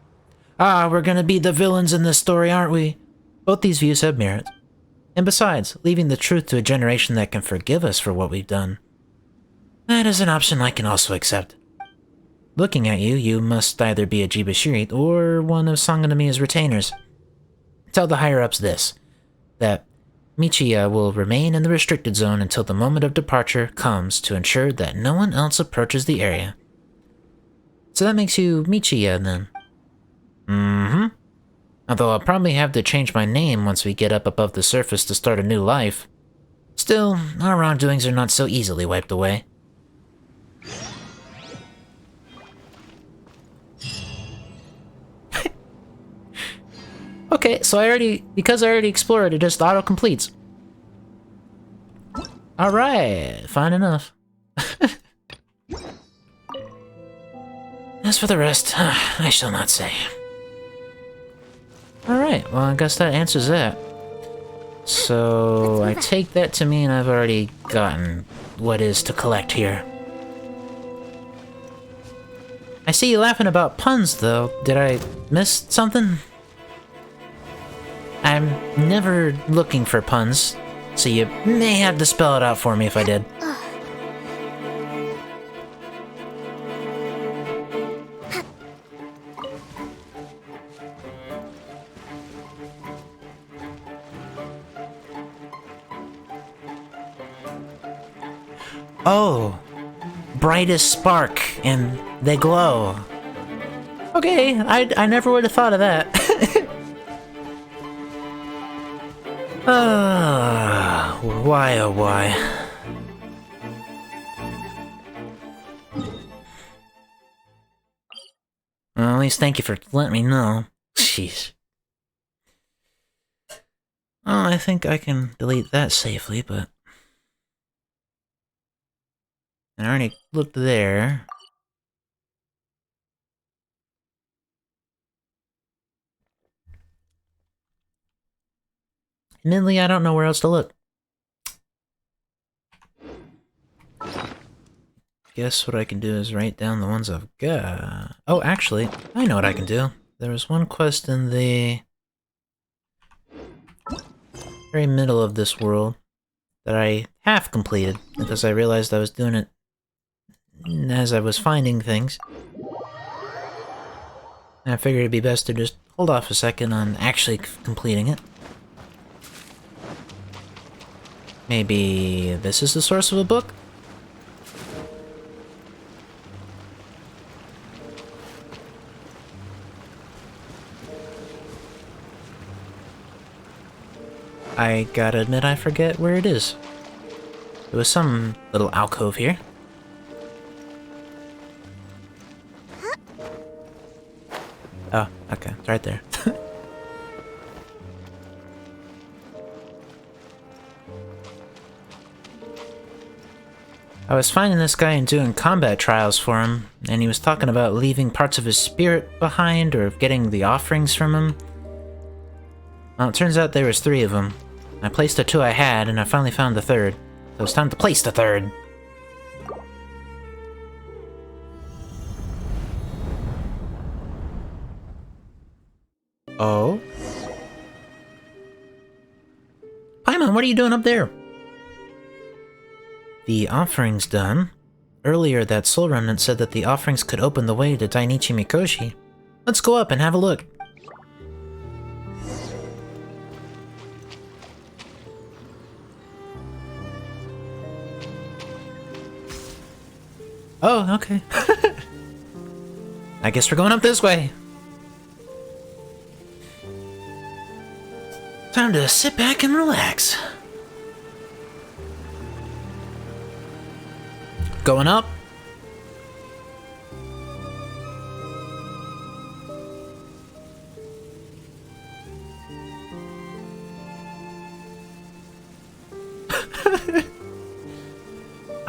We're gonna be the villains in this story, aren't we? Both these views have merit. And besides, leaving the truth to a generation that can forgive us for what we've done. That is an option I can also accept. Looking at you, you must either be a Jibashiri or one of Sangonomiya's retainers. Tell the higher-ups this, that Michiya will remain in the restricted zone until the moment of departure comes to ensure that no one else approaches the area. So that makes you Michiya, then? Mm-hmm. Although I'll probably have to change my name once we get up above the surface to start a new life. Still, our wrongdoings are not so easily wiped away. Okay, so because I already explored, it just auto-completes. Alright, fine enough. As for the rest, I shall not say. Alright, well I guess that answers that. So, I take that to mean I've already gotten what is to collect here. I see you laughing about puns, though. Did I miss something? I'm never looking for puns, so you may have to spell it out for me if I did. Oh, brightest spark, and they glow. Okay, I never would have thought of that. Why oh why? Well, at least thank you for letting me know. Jeez. Well, I think I can delete that safely, but... I already looked there. Admittedly, I don't know where else to look. Guess what I can do is write down the ones I've got. Oh, actually, I know what I can do. There was one quest in the very middle of this world that I half completed because I realized I was doing it as I was finding things. And I figured it'd be best to just hold off a second on actually completing it. Maybe this is the source of a book? I gotta admit I forget where it is. There was some little alcove here. Oh, okay, it's right there. I was finding this guy and doing combat trials for him, and he was talking about leaving parts of his spirit behind or getting the offerings from him. Well, it turns out there was 3 of them. I placed the 2 I had, and I finally found the 3rd. So it's time to place the 3rd. Oh? Paimon, what are you doing up there? The offering's done. Earlier, that soul remnant said that the offerings could open the way to Dainichi Mikoshi. Let's go up and have a look. Oh, okay. I guess we're going up this way. Time to sit back and relax. Going up.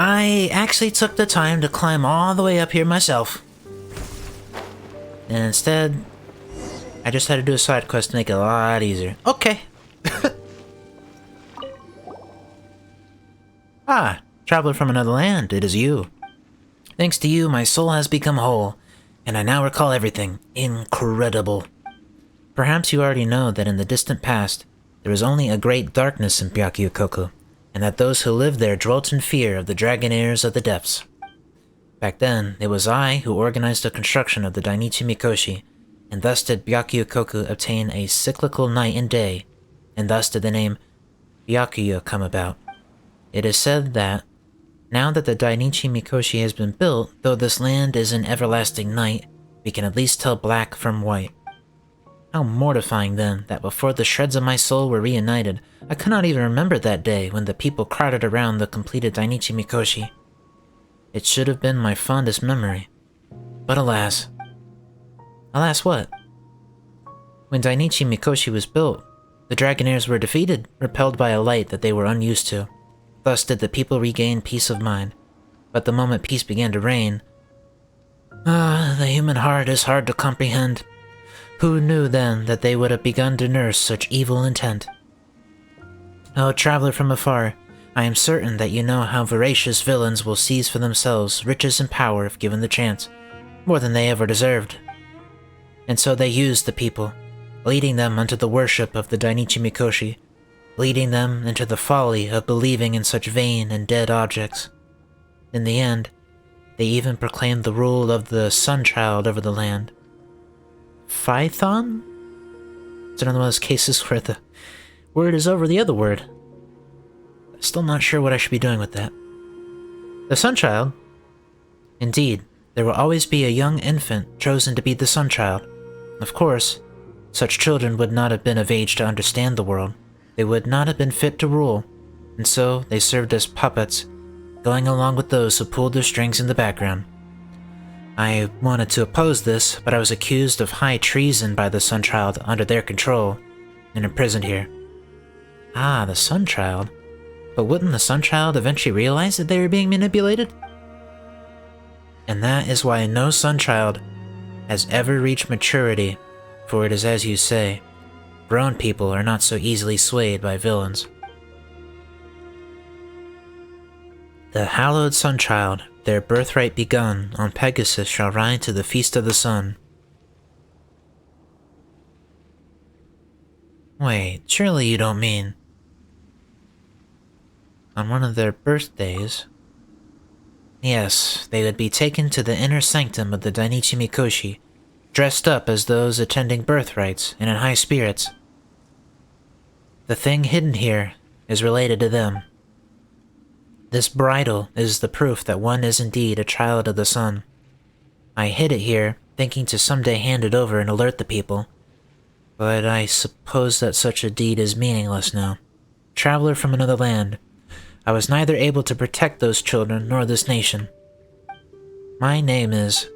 I actually took the time to climb all the way up here myself. And instead, I just had to do a side quest to make it a lot easier. Okay. Ah, traveler from another land, it is you. Thanks to you, my soul has become whole, and I now recall everything. Incredible. Perhaps you already know that in the distant past, there was only a great darkness in Byakuya, and that those who lived there dwelt in fear of the dragonairs of the depths. Back then, it was I who organized the construction of the Dainichi Mikoshi, and thus did Byakuya obtain a cyclical night and day, and thus did the name Byakuya come about. It is said that, now that the Dainichi Mikoshi has been built, though this land is in everlasting night, we can at least tell black from white. How mortifying then, that before the shreds of my soul were reunited, I could not even remember that day when the people crowded around the completed Dainichi Mikoshi. It should have been my fondest memory. But alas. Alas what? When Dainichi Mikoshi was built, the Dragonairs were defeated, repelled by a light that they were unused to. Thus did the people regain peace of mind. But the moment peace began to reign... the human heart is hard to comprehend. Who knew then that they would have begun to nurse such evil intent? Oh, traveler from afar, I am certain that you know how voracious villains will seize for themselves riches and power if given the chance, more than they ever deserved. And so they used the people, leading them unto the worship of the Dainichi Mikoshi, leading them into the folly of believing in such vain and dead objects. In the end, they even proclaimed the rule of the Sun Child over the land. Phython? It's another one of those cases where the word is over the other word. Still not sure what I should be doing with that. The Sun Child? Indeed, there will always be a young infant chosen to be the Sun Child. Of course, such children would not have been of age to understand the world. They would not have been fit to rule, and so they served as puppets, going along with those who pulled their strings in the background. I wanted to oppose this, but I was accused of high treason by the Sun Child under their control, and imprisoned here. Ah, the Sun Child. But wouldn't the Sun Child eventually realize that they were being manipulated? And that is why no Sun Child has ever reached maturity, for it is as you say, grown people are not so easily swayed by villains. The hallowed Sun Child, their birthright begun, on Pegasus shall ride to the feast of the sun. Wait, surely you don't mean... on one of their birthdays? Yes, they would be taken to the inner sanctum of the Dainichi Mikoshi, dressed up as those attending birthrights and in high spirits. The thing hidden here is related to them. This bridle is the proof that one is indeed a child of the sun. I hid it here, thinking to someday hand it over and alert the people. But I suppose that such a deed is meaningless now. Traveler from another land, I was neither able to protect those children nor this nation. My name is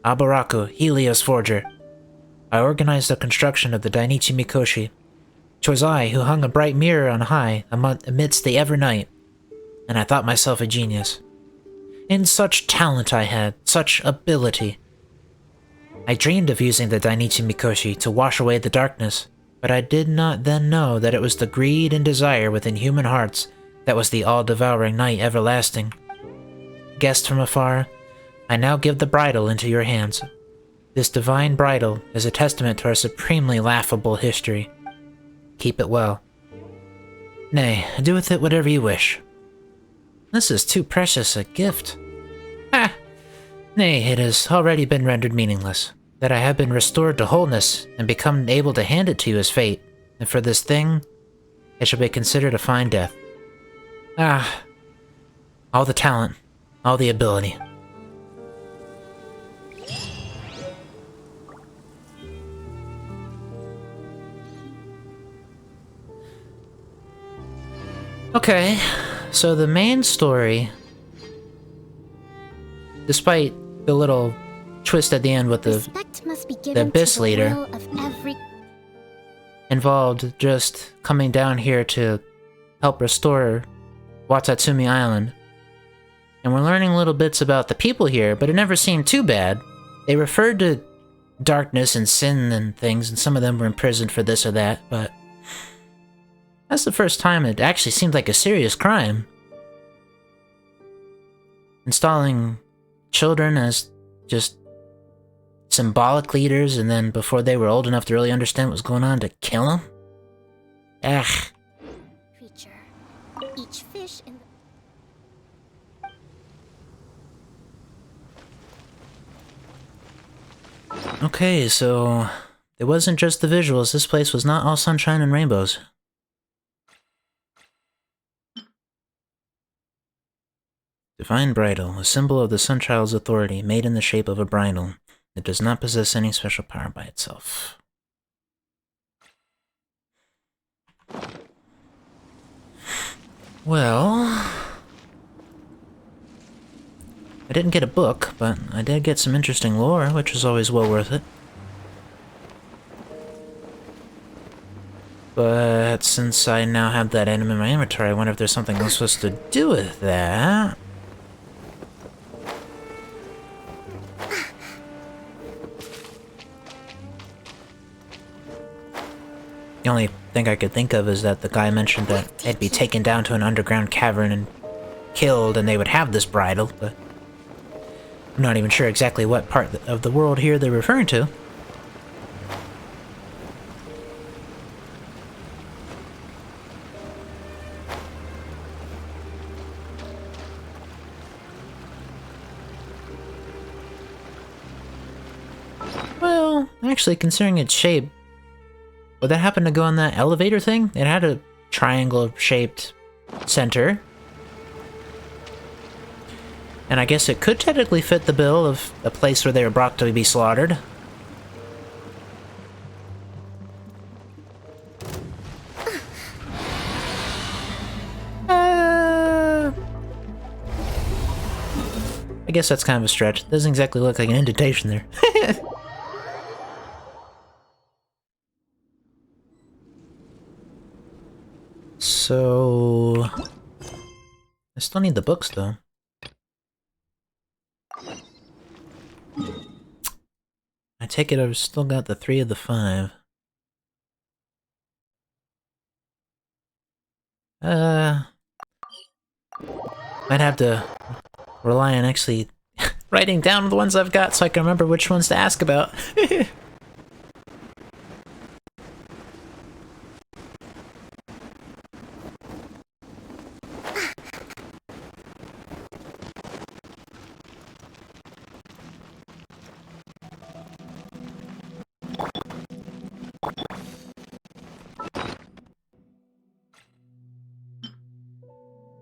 Abaraku Helios Forger. I organized the construction of the Dainichi Mikoshi. 'Twas I who hung a bright mirror on high amidst the ever night, and I thought myself a genius. And such talent I had, such ability. I dreamed of using the Dainichi Mikoshi to wash away the darkness, but I did not then know that it was the greed and desire within human hearts that was the all-devouring night everlasting. Guest from afar, I now give the bridle into your hands. This divine bridle is a testament to our supremely laughable history. Keep it well. Nay, do with it whatever you wish. This is too precious a gift. Ah! Nay, it has already been rendered meaningless, that I have been restored to wholeness and become able to hand it to you as fate, and for this thing, it shall be considered a fine death. Ah! All the talent, all the ability. Okay, so the main story, despite the little twist at the end with the Respect must be given Abyss to the leader, will of every... involved just coming down here to help restore Watatsumi Island. And we're learning little bits about the people here, but it never seemed too bad. They referred to darkness and sin and things, and some of them were imprisoned for this or that, but that's the first time it actually seemed like a serious crime. Installing children as just symbolic leaders, and then before they were old enough to really understand what was going on, to kill them? Ugh. creature. Each fish in the... Okay, so it wasn't just the visuals. This place was not all sunshine and rainbows. Divine Bridle, a symbol of the Sunchild's authority, made in the shape of a bridle. It does not possess any special power by itself. Well, I didn't get a book, but I did get some interesting lore, which is always well worth it. But since I now have that item in my inventory, I wonder if there's something I'm supposed to do with that. The only thing I could think of is that the guy mentioned that they'd be taken down to an underground cavern and killed, and they would have this bridle, but I'm not even sure exactly what part of the world here they're referring to. Well, actually, considering its shape, would that happen to go on that elevator thing? It had a triangle-shaped center. And I guess it could technically fit the bill of a place where they were brought to be slaughtered. I guess that's kind of a stretch. Doesn't exactly look like an indentation there. So... I still need the books, though. I take it I've still got the 3 of the 5. Might have to rely on actually writing down the ones I've got so I can remember which ones to ask about.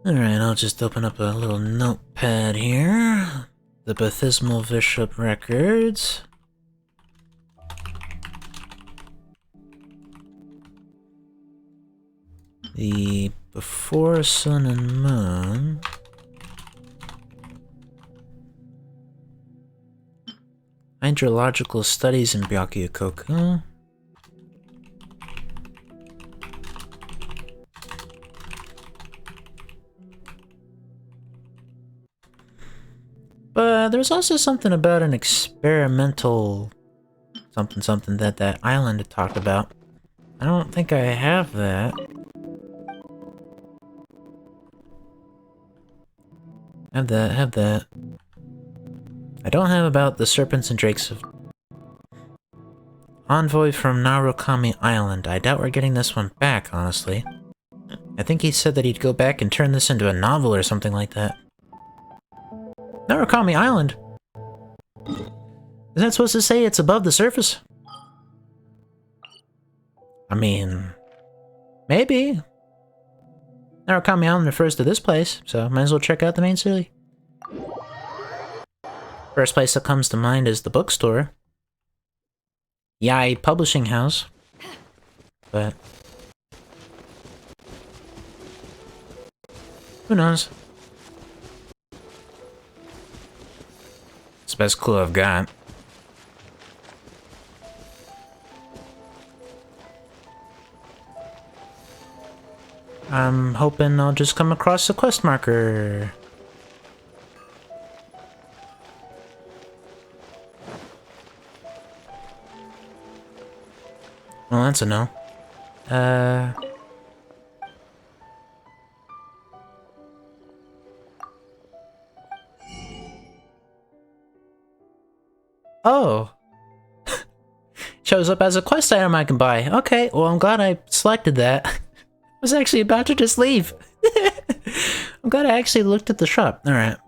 Alright, I'll just open up a little notepad here. The Baptismal Bishop Records. The Before Sun and Moon. Hydrological Studies in Byakuyokoku. But there's also something about an experimental something that that island had talked about. I don't think I have that. Have that. I don't have about the Serpents and Drakes of Envoy from Narukami Island. I doubt we're getting this one back, honestly. I think he said that he'd go back and turn this into a novel or something like that. Narukami Island? Isn't that supposed to say it's above the surface? I mean... maybe. Narukami Island refers to this place, so might as well check out the main city. First place that comes to mind is the bookstore. Yai Publishing House. But... Who knows? It's the best clue I've got. I'm hoping I'll just come across a quest marker. Well, that's a no. Oh. Shows up as a quest item I can buy. Okay, well, I'm glad I selected that. I was actually about to just leave. I'm glad I actually looked at the shop. Alright.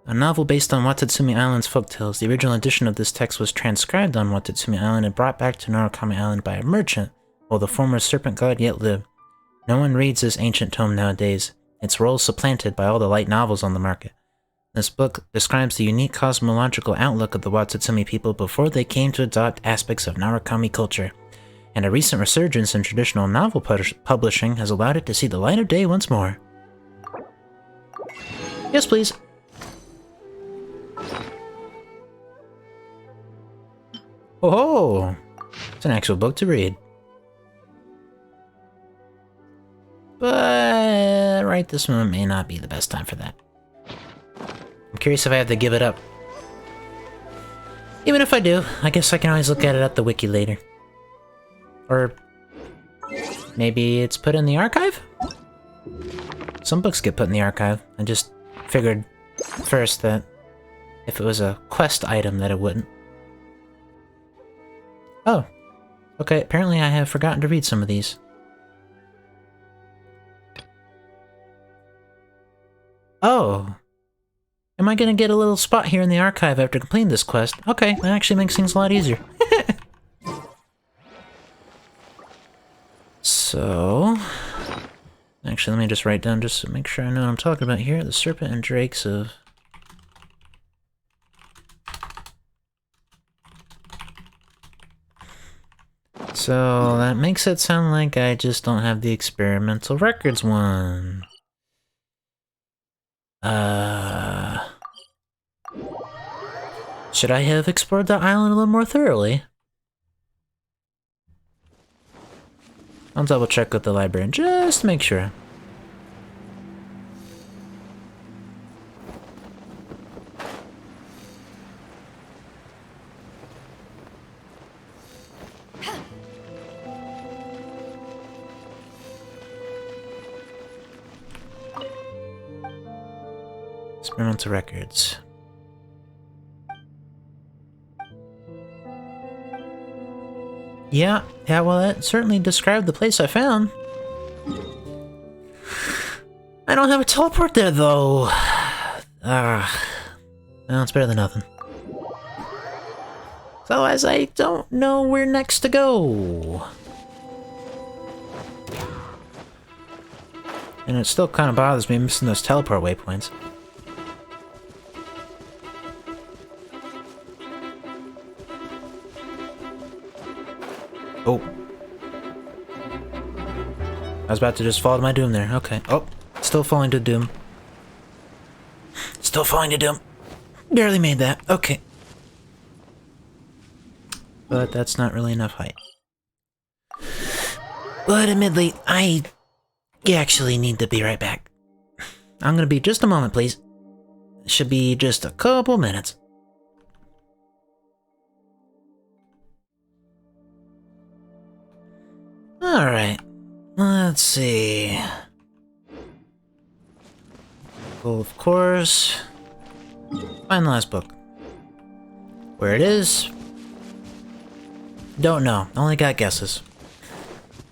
A novel based on Watatsumi Island's folktales. The original edition of this text was transcribed on Watatsumi Island and brought back to Narukami Island by a merchant, while the former serpent god yet lived. No one reads this ancient tome nowadays. Its role supplanted by all the light novels on the market. This book describes the unique cosmological outlook of the Watatsumi people before they came to adopt aspects of Narukami culture, and a recent resurgence in traditional novel publishing has allowed it to see the light of day once more. Yes, please. Oh, it's an actual book to read. But right this moment may not be the best time for that. I'm curious if I have to give it up. Even if I do, I guess I can always look at it at the wiki later. Or maybe it's put in the archive? Some books get put in the archive. I just figured first that if it was a quest item that it wouldn't. Oh. Okay, apparently I have forgotten to read some of these. Oh. Am I gonna get a little spot here in the archive after completing this quest? Okay, that actually makes things a lot easier. So... Actually, let me just write down just to make sure I know what I'm talking about here. The Serpent and Drakes of... So, that makes it sound like I just don't have the experimental records one. Should I have explored that island a little more thoroughly? I'll double check with the librarian just to make sure. Experimental records. Yeah, well, that certainly described the place I found. I don't have a teleport there, though. Well, it's better than nothing. So, as I don't know where next to go. And it still kind of bothers me missing those teleport waypoints. Oh. I was about to just fall to my doom there. Okay. Oh, still falling to doom. Still falling to doom. Barely made that. Okay. But that's not really enough height. But admittedly, I actually need to be right back. I'm gonna be just a moment, please. Should be just a couple minutes. Alright, let's see. Well, of course. Find the last book. Where it is? Don't know, only got guesses.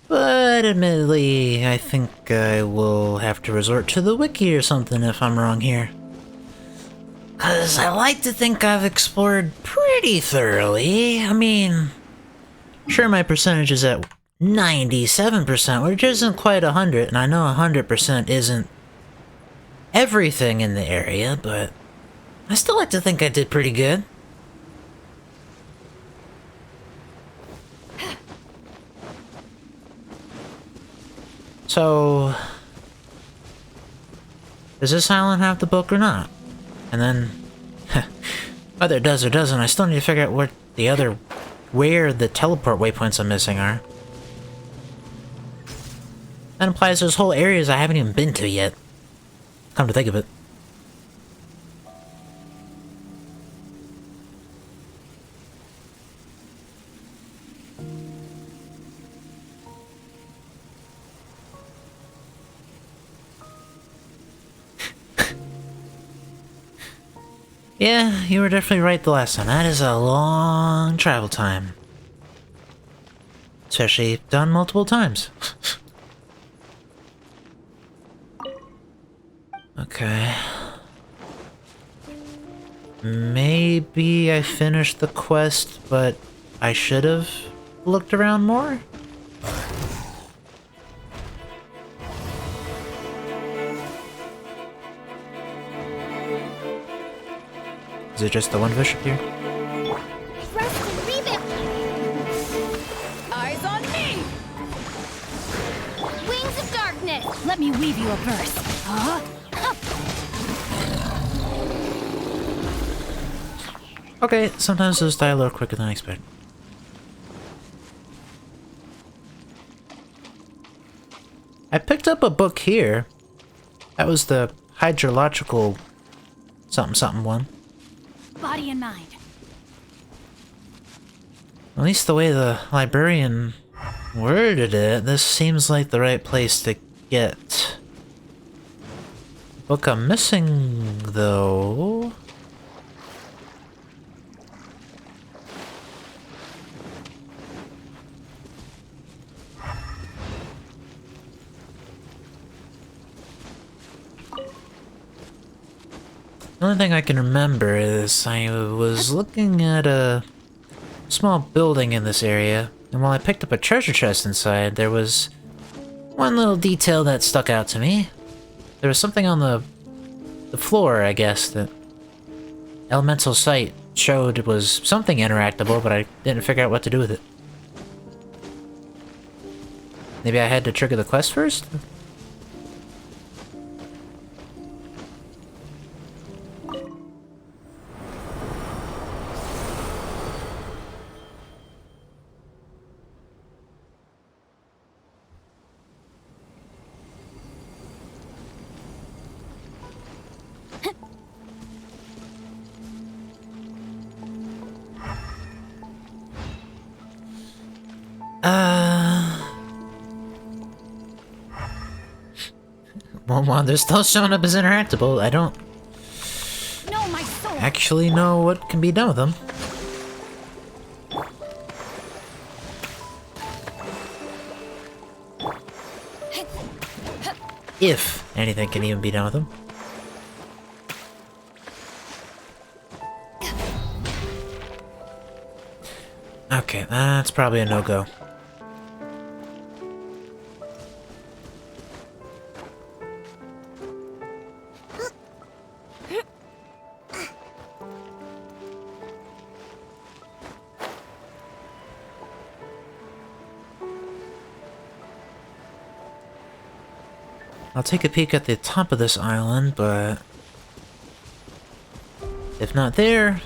But admittedly, I think I will have to resort to the wiki or something if I'm wrong here. 'Cause I like to think I've explored pretty thoroughly. I mean, sure my percentage is at 97%, which isn't quite 100, and I know 100% isn't everything in the area, but I still like to think I did pretty good. So, does this island have the book or not? And then, whether it does or doesn't, I still need to figure out where the teleport waypoints I'm missing are. That implies there's whole areas I haven't even been to yet. Come to think of it. Yeah, you were definitely right the last time. That is a long travel time. Especially done multiple times. Okay. Maybe I finished the quest, but I should have looked around more? Is it just the one bishop here? Rest and revamp. Eyes on me! Wings of darkness. Let me weave you a verse. Huh? Okay, sometimes those die a little quicker than I expect. I picked up a book here. That was the hydrological something one. Body and mind. At least the way the librarian worded it, this seems like the right place to get. The book I'm missing, though. The only thing I can remember is I was looking at a small building in this area, and while I picked up a treasure chest inside, there was one little detail that stuck out to me. There was something on the floor, I guess, that Elemental Sight showed was something interactable, but I didn't figure out what to do with it. Maybe I had to trigger the quest first? Well, while they're still showing up as interactable, I don't No, my soul. actually know what can be done with them. If anything can even be done with them. Okay, that's probably a no-go. I'll take a peek at the top of this island, but if not there,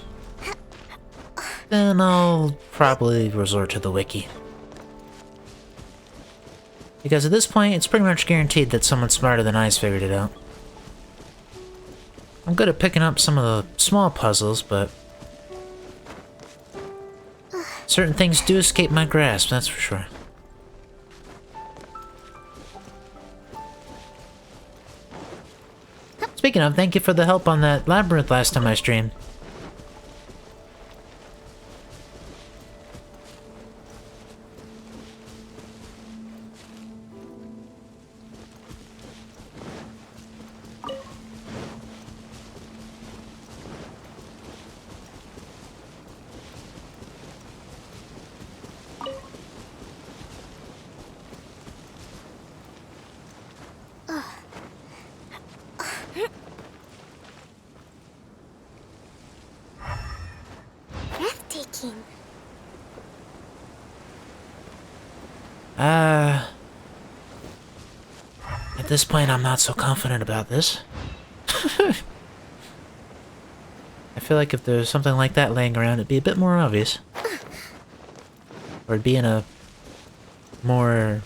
then I'll probably resort to the wiki. Because at this point, it's pretty much guaranteed that someone smarter than I's figured it out. I'm good at picking up some of the small puzzles, but certain things do escape my grasp, that's for sure. Speaking of, thank you for the help on that labyrinth last time I streamed. Breathtaking. At this point, I'm not so confident about this. I feel like if there's something like that laying around, it'd be a bit more obvious. Or it'd be in a more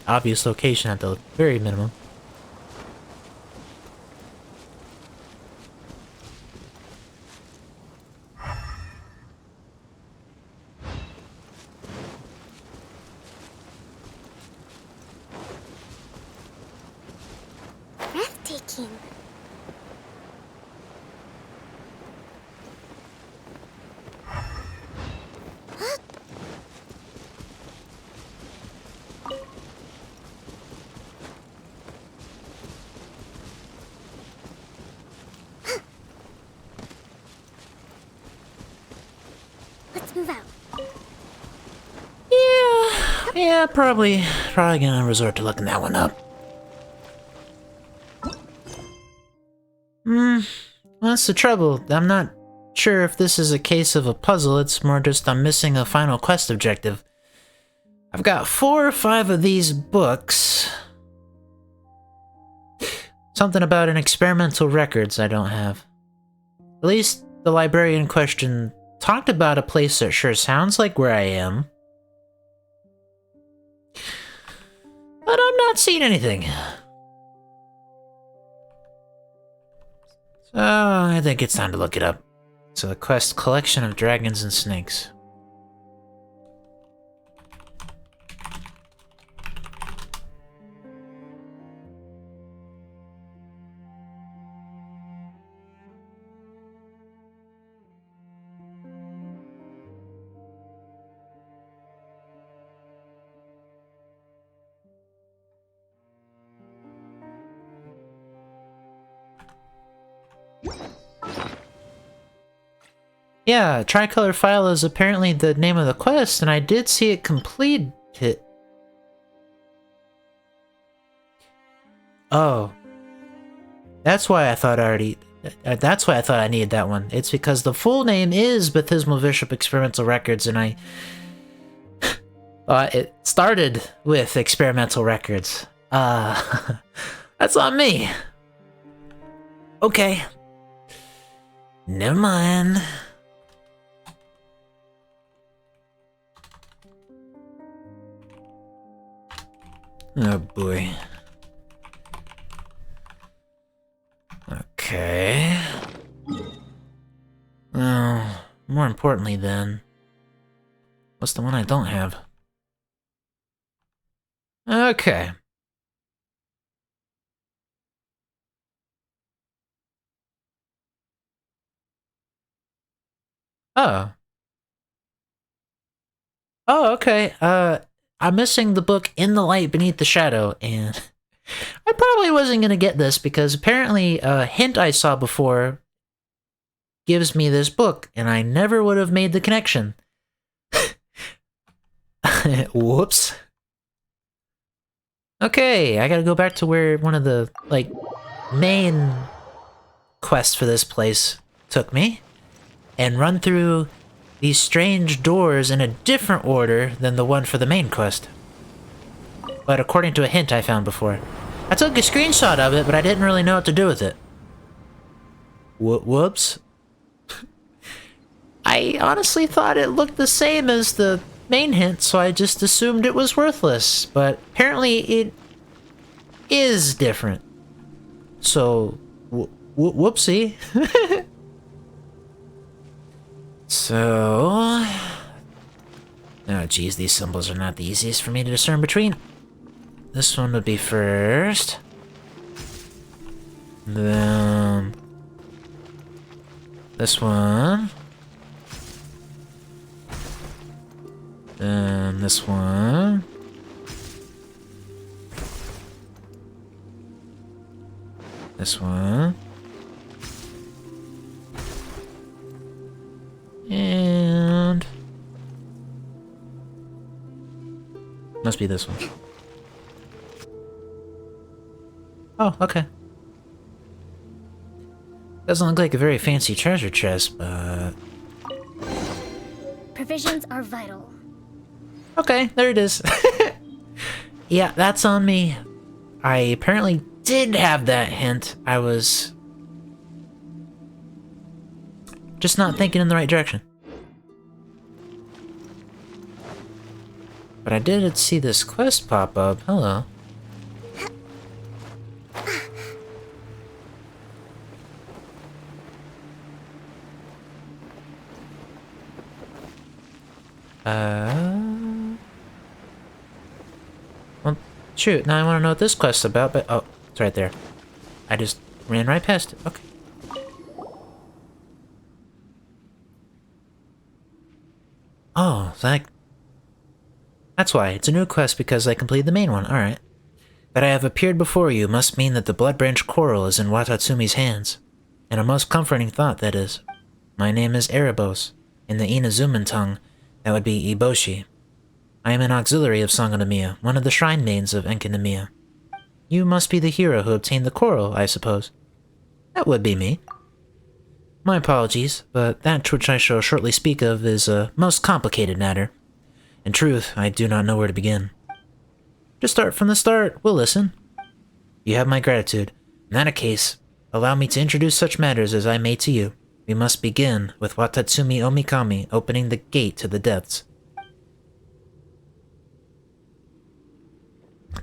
obvious location at the very minimum. Breathtaking. Let's move out. Yeah, probably gonna resort to looking that one up. Well, that's the trouble. I'm not sure if this is a case of a puzzle, it's more just I'm missing a final quest objective. I've got 4 or 5 of these books. Something about an experimental records I don't have. At least the librarian in question talked about a place that sure sounds like where I am. But I'm not seeing anything. So I think it's time to look it up. So the quest, collection of dragons and snakes. Yeah, Tricolor File is apparently the name of the quest, and I did see it completed. Oh. That's why I thought I needed that one. It's because the full name is Baptismal Bishop Experimental Records, and I... it started with Experimental Records. That's on me. Okay. Never mind. Oh boy. Okay. Well, more importantly then, what's the one I don't have? Okay. Oh. Oh, okay. I'm missing the book In the Light Beneath the Shadow, and I probably wasn't gonna get this because apparently a hint I saw before gives me this book, and I never would have made the connection. Whoops. Okay, I gotta go back to where one of the, like, main quests for this place took me, and run through these strange doors in a different order than the one for the main quest. But according to a hint I found before. I took a screenshot of it, but I didn't really know what to do with it. Whoops. I honestly thought it looked the same as the main hint, so I just assumed it was worthless. But apparently it is different. So, whoopsie. So... Oh geez, these symbols are not the easiest for me to discern between. This one would be first. Then... This one. Then this one. This one. And... Must be this one. Oh, okay. Doesn't look like a very fancy treasure chest, but... Provisions are vital. Okay, there it is. Yeah, that's on me. I apparently did have that hint. I was Just not thinking in the right direction. But I did see this quest pop up. Hello. Well, shoot, now I want to know what this quest's about, but... Oh, it's right there. I just ran right past it. Okay. Oh, that's why. It's a new quest because I completed the main one. Alright. That I have appeared before you must mean that the Blood Branch Coral is in Watatsumi's hands. And a most comforting thought, that is. My name is Erebos. In the Inazuman tongue, that would be Eboshi. I am an auxiliary of Enkanomiya, one of the shrine maidens of Enkanomiya. You must be the hero who obtained the coral, I suppose. That would be me. My apologies, but that which I shall shortly speak of is a most complicated matter. In truth, I do not know where to begin. To start from the start, we'll listen. You have my gratitude. In that case, allow me to introduce such matters as I may to you. We must begin with Watatsumi Omikami opening the gate to the depths.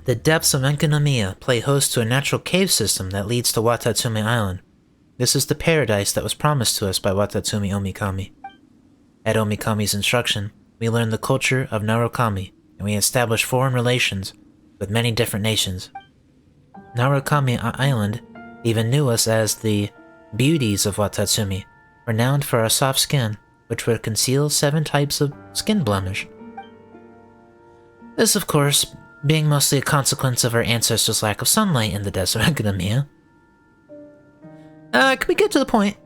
The depths of Enkanomiya play host to a natural cave system that leads to Watatsumi Island. This is the paradise that was promised to us by Watatsumi Omikami. At Omikami's instruction, we learn the culture of Narukami, and we establish foreign relations with many different nations. Narukami Island even knew us as the beauties of Watatsumi, renowned for our soft skin, which would conceal 7 types of skin blemish. This, of course, being mostly a consequence of our ancestors' lack of sunlight in the desert of Enkanomiya. Can we get to the point?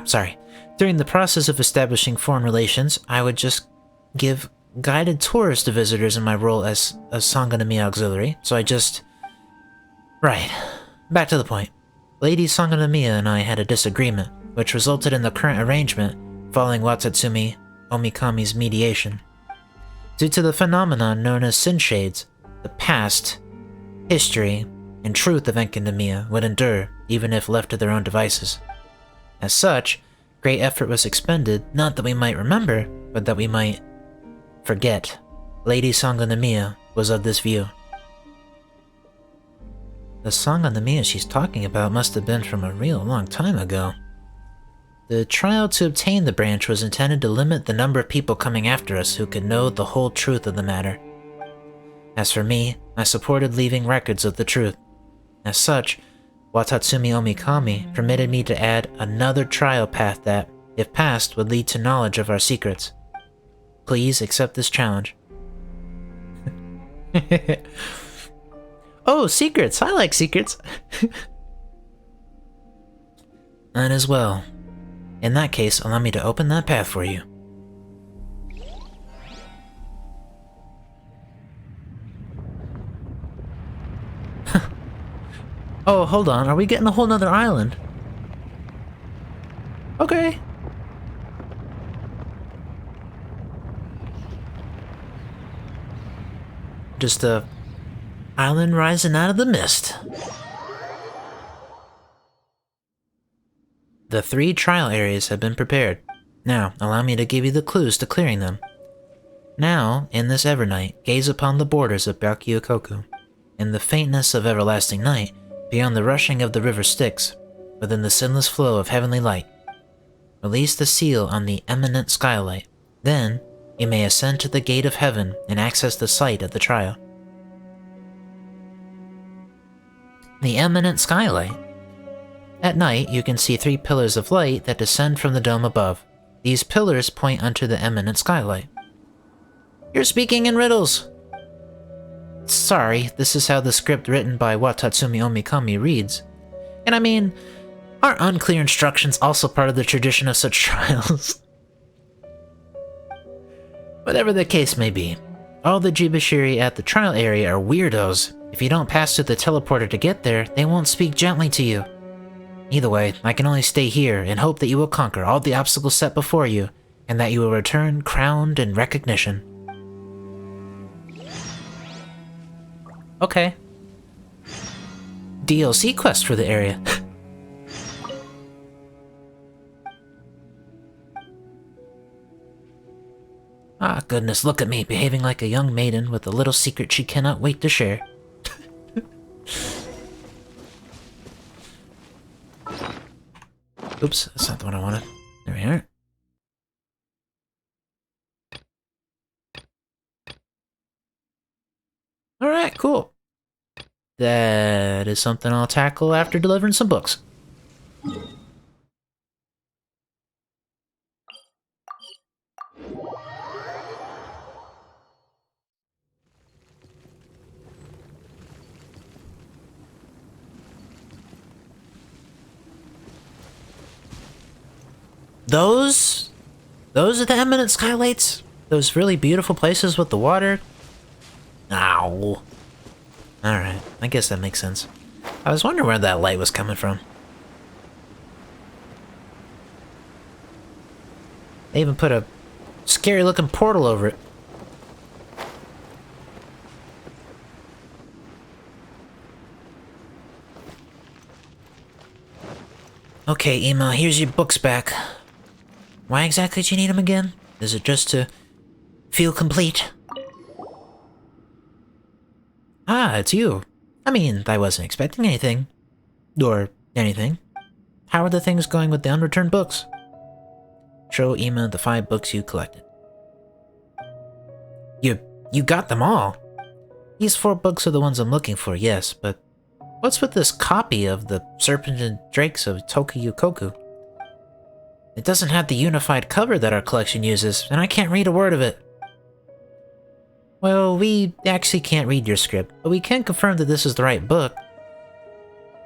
Sorry. During the process of establishing foreign relations, I would just give guided tours to visitors in my role as a Enkanomiya auxiliary, so I just... Right. Back to the point. Lady Enkanomiya and I had a disagreement, which resulted in the current arrangement following Watatsumi Omikami's mediation. Due to the phenomenon known as sin shades, the past, history, and truth of Enkanomiya would endure even if left to their own devices. As such, great effort was expended not that we might remember, but that we might forget. Lady Enkanomiya was of this view. The Enkanomiya she's talking about must have been from a real long time ago. The trial to obtain the branch was intended to limit the number of people coming after us who could know the whole truth of the matter. As for me, I supported leaving records of the truth. As such, Watatsumi Omikami permitted me to add another trial path that, if passed, would lead to knowledge of our secrets. Please accept this challenge. Oh, secrets! I like secrets! And as well. In that case, allow me to open that path for you. Oh, hold on. Are we getting a whole nother island? Okay. Just a island rising out of the mist. The 3 trial areas have been prepared. Now, allow me to give you the clues to clearing them. Now, in this Evernight, gaze upon the borders of Byakuyokoku. In the faintness of everlasting night, beyond the rushing of the river Styx, within the sinless flow of heavenly light, release the seal on the eminent skylight. Then, you may ascend to the gate of heaven and access the site of the trial. The eminent skylight. At night, you can see 3 pillars of light that descend from the dome above. These pillars point unto the eminent skylight. You're speaking in riddles! Sorry, this is how the script written by Watatsumi Omikami reads. And I mean, aren't unclear instructions also part of the tradition of such trials? Whatever the case may be, all the Jibashiri at the trial area are weirdos. If you don't pass through the teleporter to get there, they won't speak gently to you. Either way, I can only stay here and hope that you will conquer all the obstacles set before you, and that you will return crowned in recognition. Okay. DLC quest for the area. goodness, look at me, behaving like a young maiden with a little secret she cannot wait to share. Oops, that's not the one I wanted. There we are. Alright, cool. That is something I'll tackle after delivering some books. Those are the eminent skylights? Those really beautiful places with the water? Ow. Alright, I guess that makes sense. I was wondering where that light was coming from. They even put a scary looking portal over it. Okay, Ema, here's your books back. Why exactly do you need them again? Is it just to feel complete? Ah, it's you. I mean, I wasn't expecting anything. Or anything. How are the things going with the unreturned books? Show Ema the 5 books you collected. You got them all? These 4 books are the ones I'm looking for, yes, but what's with this copy of the Serpent and Drakes of Tokyu Koku? It doesn't have the unified cover that our collection uses, and I can't read a word of it. Well, we actually can't read your script, but we can confirm that this is the right book.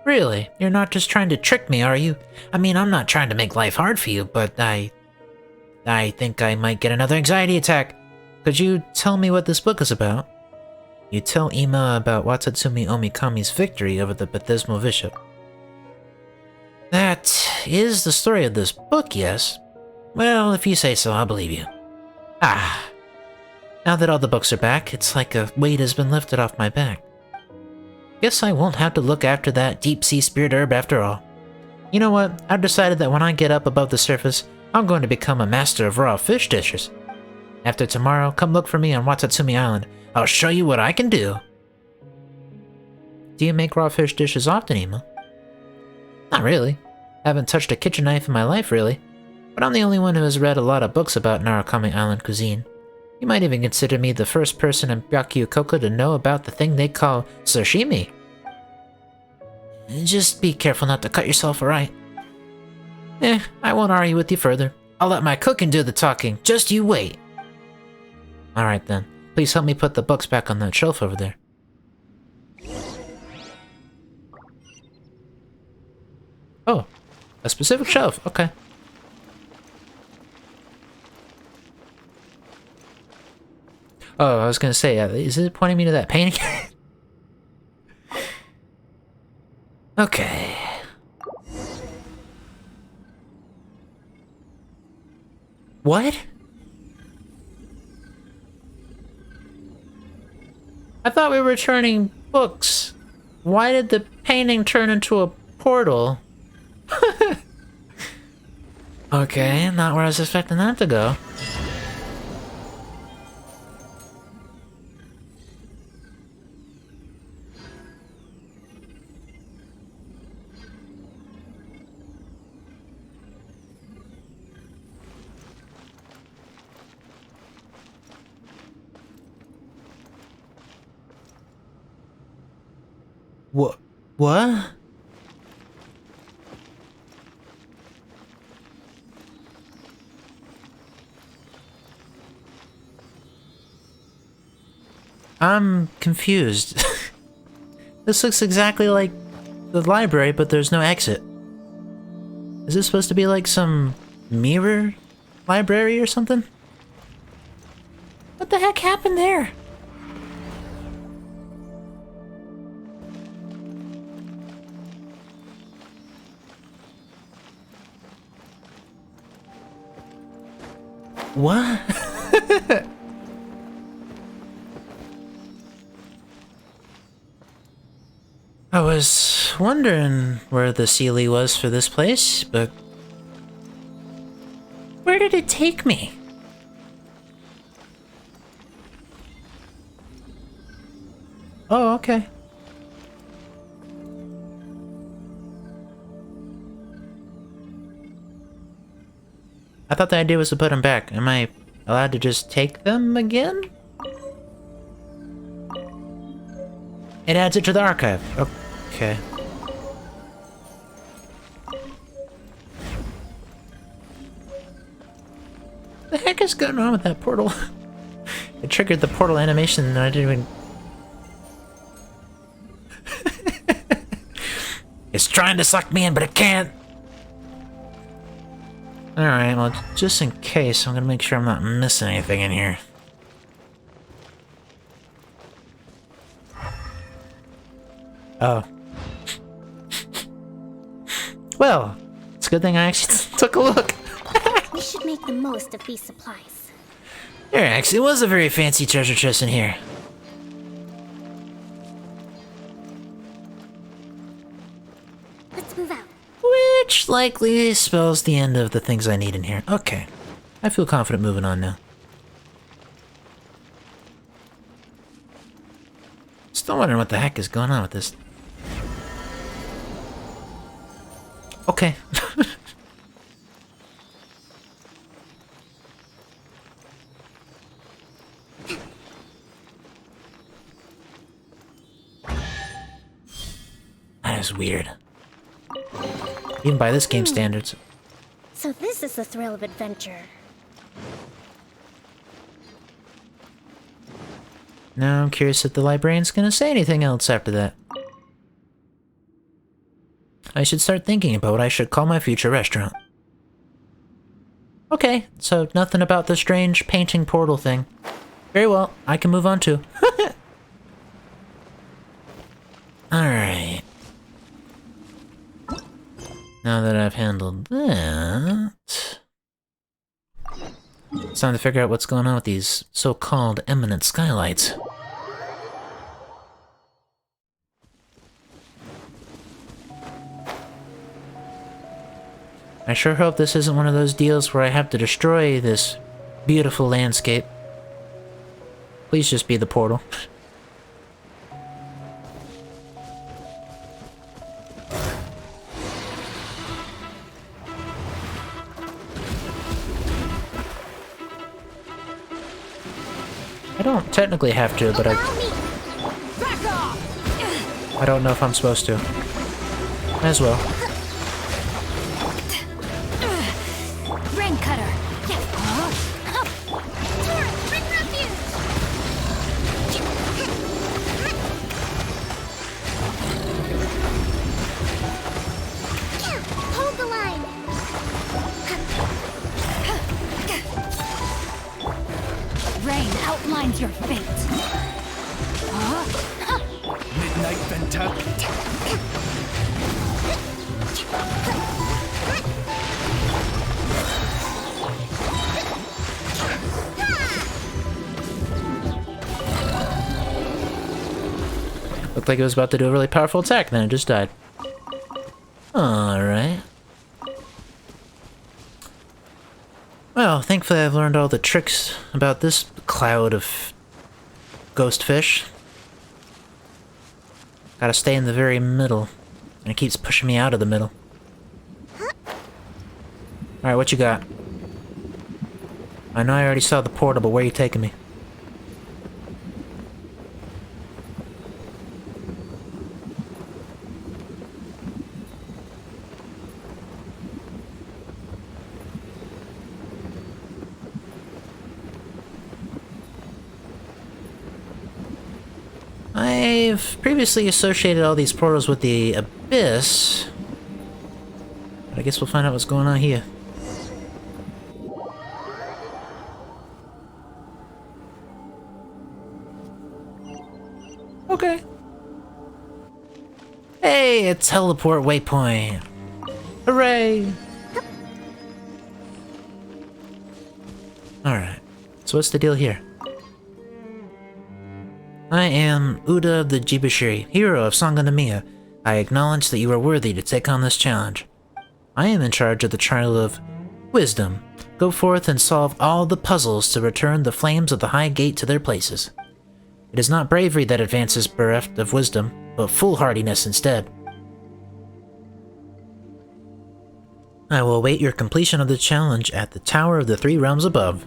Really? You're not just trying to trick me, are you? I mean, I'm not trying to make life hard for you, but I think I might get another anxiety attack. Could you tell me what this book is about? You tell Ema about Watatsumi Omikami's victory over the Baptismal Bishop. That is the story of this book, yes? Well, if you say so, I'll believe you. Ah. Now that all the books are back, it's like a weight has been lifted off my back. Guess I won't have to look after that deep-sea spirit herb after all. You know what? I've decided that when I get up above the surface, I'm going to become a master of raw fish dishes. After tomorrow, come look for me on Watatsumi Island. I'll show you what I can do. Do you make raw fish dishes often, Ema? Not really. I haven't touched a kitchen knife in my life, really. But I'm the only one who has read a lot of books about Narukami Island cuisine. You might even consider me the first person in Byakuyokoku to know about the thing they call sashimi. Just be careful not to cut yourself, alright? I won't argue with you further. I'll let my cooking do the talking, just you wait. Alright then, please help me put the books back on that shelf over there. Oh, a specific shelf, okay. Oh, I was gonna say, is it pointing me to that painting? Okay. What? I thought we were returning books. Why did the painting turn into a portal? Okay, not where I was expecting that to go. What? I'm confused. This looks exactly like the library, but there's no exit. Is this supposed to be like some mirror library or something? What the heck happened there? What? I was wondering where the Sealy was for this place, but where did it take me? Oh, okay. I thought the idea was to put them back. Am I allowed to just take them again? It adds it to the archive. Okay. The heck is going on with that portal? It triggered the portal animation and I didn't even... It's trying to suck me in, but it can't! Alright, well, just in case, I'm gonna make sure I'm not missing anything in here. Oh. Well, it's a good thing I actually took a look. We should make the most of these supplies. There actually was a very fancy treasure chest in here. Let's move out. Which likely spells the end of the things I need in here. Okay. I feel confident moving on now. Still wondering what the heck is going on with this. Okay. That is weird. Even by this game standards. So this is the thrill of adventure. Now I'm curious if the librarian's gonna say anything else after that. I should start thinking about what I should call my future restaurant. Okay, so nothing about the strange painting portal thing. Very well, I can move on too. Alright. Now that I've handled that... It's time to figure out what's going on with these so-called eminent skylights. I sure hope this isn't one of those deals where I have to destroy this beautiful landscape. Please just be the portal. I don't technically have to, but I don't know if I'm supposed to. Might as well. Rain cutter. Bring refuge. Hold the line. Rain outlines your fate. Midnight Venta. Looked like it was about to do a really powerful attack, then it just died. Alright. Well, thankfully I've learned all the tricks about this cloud of ghost fish. Gotta stay in the very middle. And it keeps pushing me out of the middle. Alright, what you got? I know I already saw the portal, but where are you taking me? I've previously associated all these portals with the Abyss. But I guess we'll find out what's going on here. Okay. Hey, a teleport waypoint. Hooray! Alright, so what's the deal here? I am Uda of the Jibashiri, hero of Enkanomiya. I acknowledge that you are worthy to take on this challenge. I am in charge of the Trial of Wisdom. Go forth and solve all the puzzles to return the flames of the High Gate to their places. It is not bravery that advances bereft of wisdom, but foolhardiness instead. I will await your completion of the challenge at the Tower of the Three Realms above.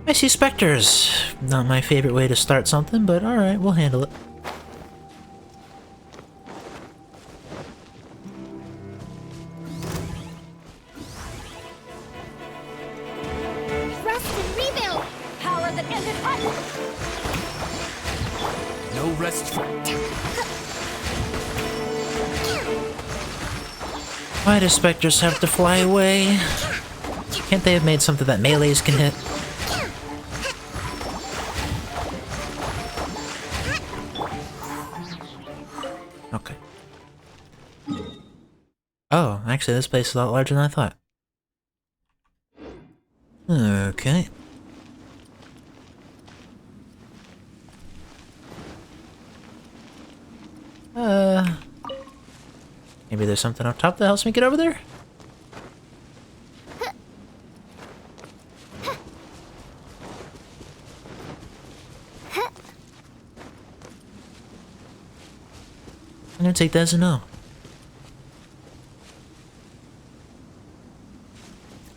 I see specters. Not my favorite way to start something, but alright, we'll handle it. Rest and rebuild! Power that ended hot! No rest for... Why do specters have to fly away? Can't they have made something that melees can hit? Okay. Oh, actually this place is a lot larger than I thought. Okay. Maybe there's something up top that helps me get over there? I'm gonna take that as a no.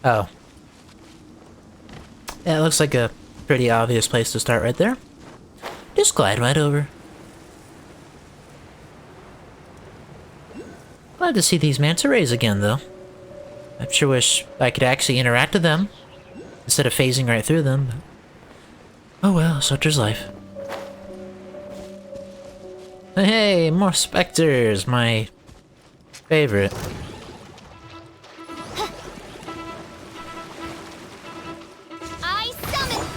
Oh. Yeah, it looks like a pretty obvious place to start right there. Just glide right over. Glad to see these manta rays again, though. I sure wish I could actually interact with them, instead of phasing right through them. But... oh well, such is life. Hey, more specters, my favorite. I summon!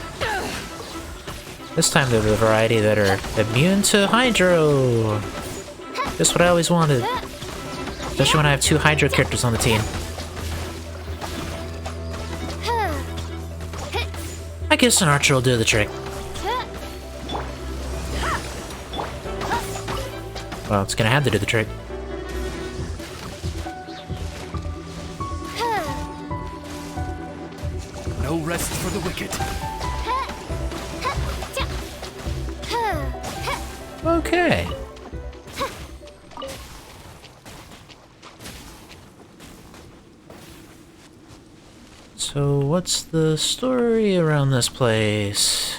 This time there's a variety that are immune to Hydro. Just what I always wanted. Especially when I have 2 Hydro characters on the team. I guess an archer will do the trick. Well, it's gonna have to do the trick. No rest for the wicked. Okay. So, what's the story around this place?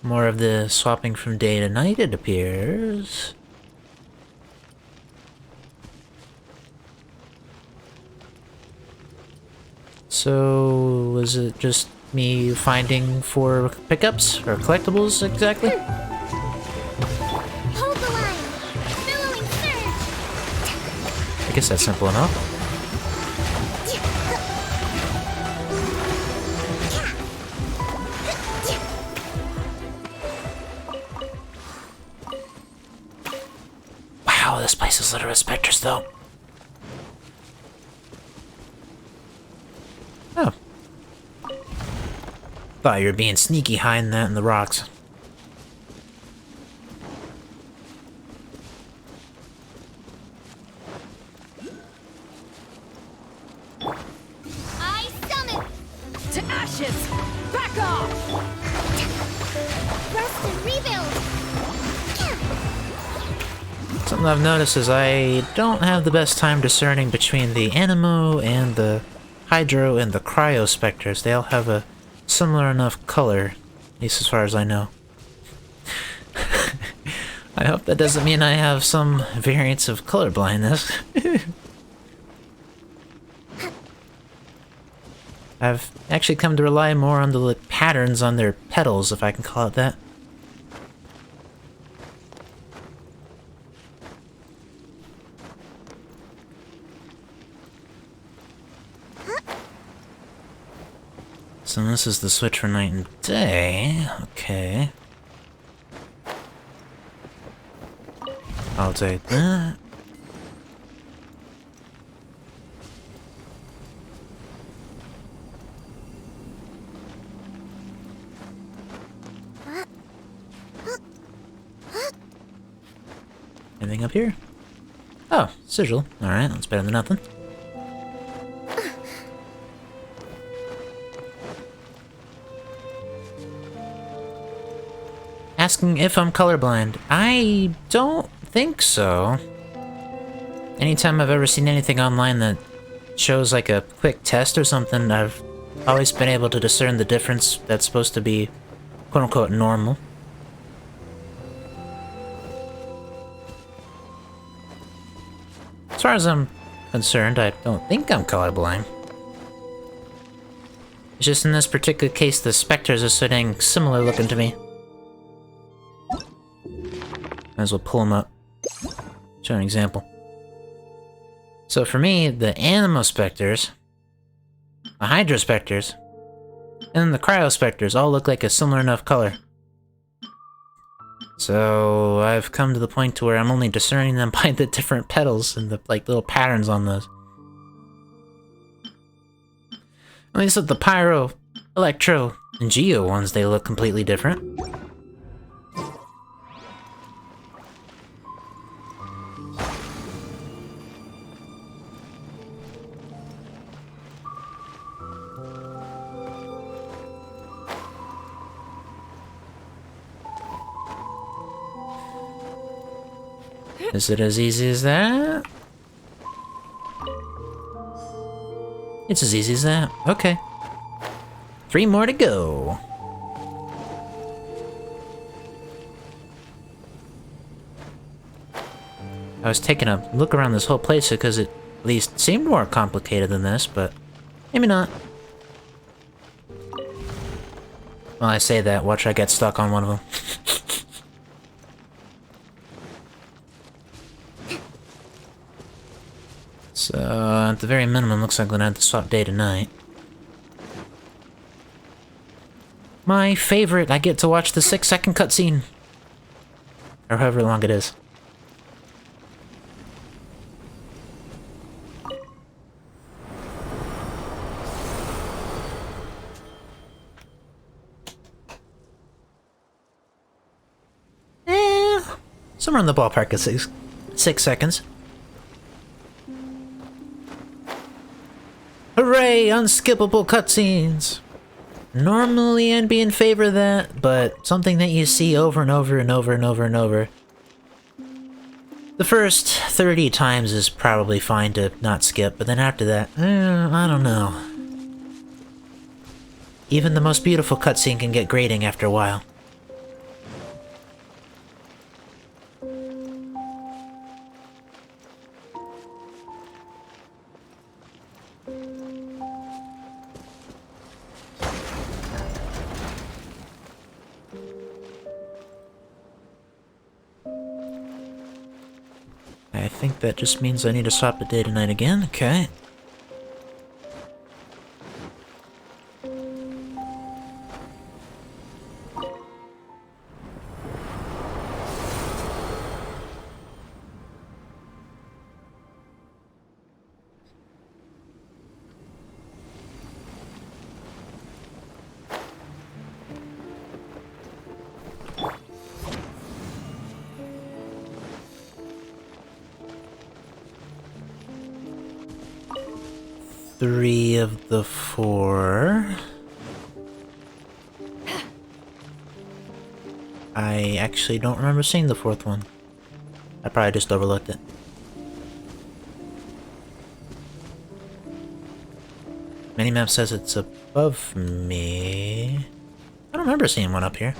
More of the swapping from day to night, it appears. So, was it just me finding 4 pickups or collectibles exactly? Hold the line! Billowing surge! I guess that's simple enough. Wow, this place is littered with specters, though. Oh. Thought you were being sneaky hiding that in the rocks. I summon! To ashes! Back off! Rest and rebuild! Something I've noticed is I don't have the best time discerning between the Anemo and the Hydro and the Cryo Specters. They all have a similar enough color, at least as far as I know. I hope that doesn't mean I have some variants of color blindness. I've actually come to rely more on the patterns on their petals, if I can call it that. So this is the switch for night and day. Okay. I'll take that. Anything up here? Oh, sigil. Alright, that's better than nothing. Asking if I'm colorblind. I don't think so. Anytime I've ever seen anything online that shows like a quick test or something, I've always been able to discern the difference that's supposed to be quote-unquote normal. As far as I'm concerned, I don't think I'm colorblind. It's just in this particular case, the specters are sitting similar looking to me. Might as well pull them up. Show an example. So for me, the Animospecters, the Hydrospecters, and the Cryospecters all look like a similar enough color. So I've come to the point to where I'm only discerning them by the different petals and the like little patterns on those. At least with the Pyro, Electro, and Geo ones, they look completely different. Is it as easy as that? It's as easy as that. Okay. 3 more to go. I was taking a look around this whole place because it at least seemed more complicated than this, but maybe not. Well, I say that, watch I get stuck on one of them. So, at the very minimum, looks like I'm gonna have to swap day to night. My favorite, I get to watch the 6-second cutscene. Or however long it is. Somewhere in the ballpark of 6 seconds. Hooray! Unskippable cutscenes! Normally I'd be in favor of that, but something that you see over and over and over and over and over. The first 30 times is probably fine to not skip, but then after that, I don't know. Even the most beautiful cutscene can get grating after a while. I think that just means I need to swap the day to night again, okay. Three of the 4. I actually don't remember seeing the 4th one. I probably just overlooked it. Minimap says it's above me. I don't remember seeing one up here.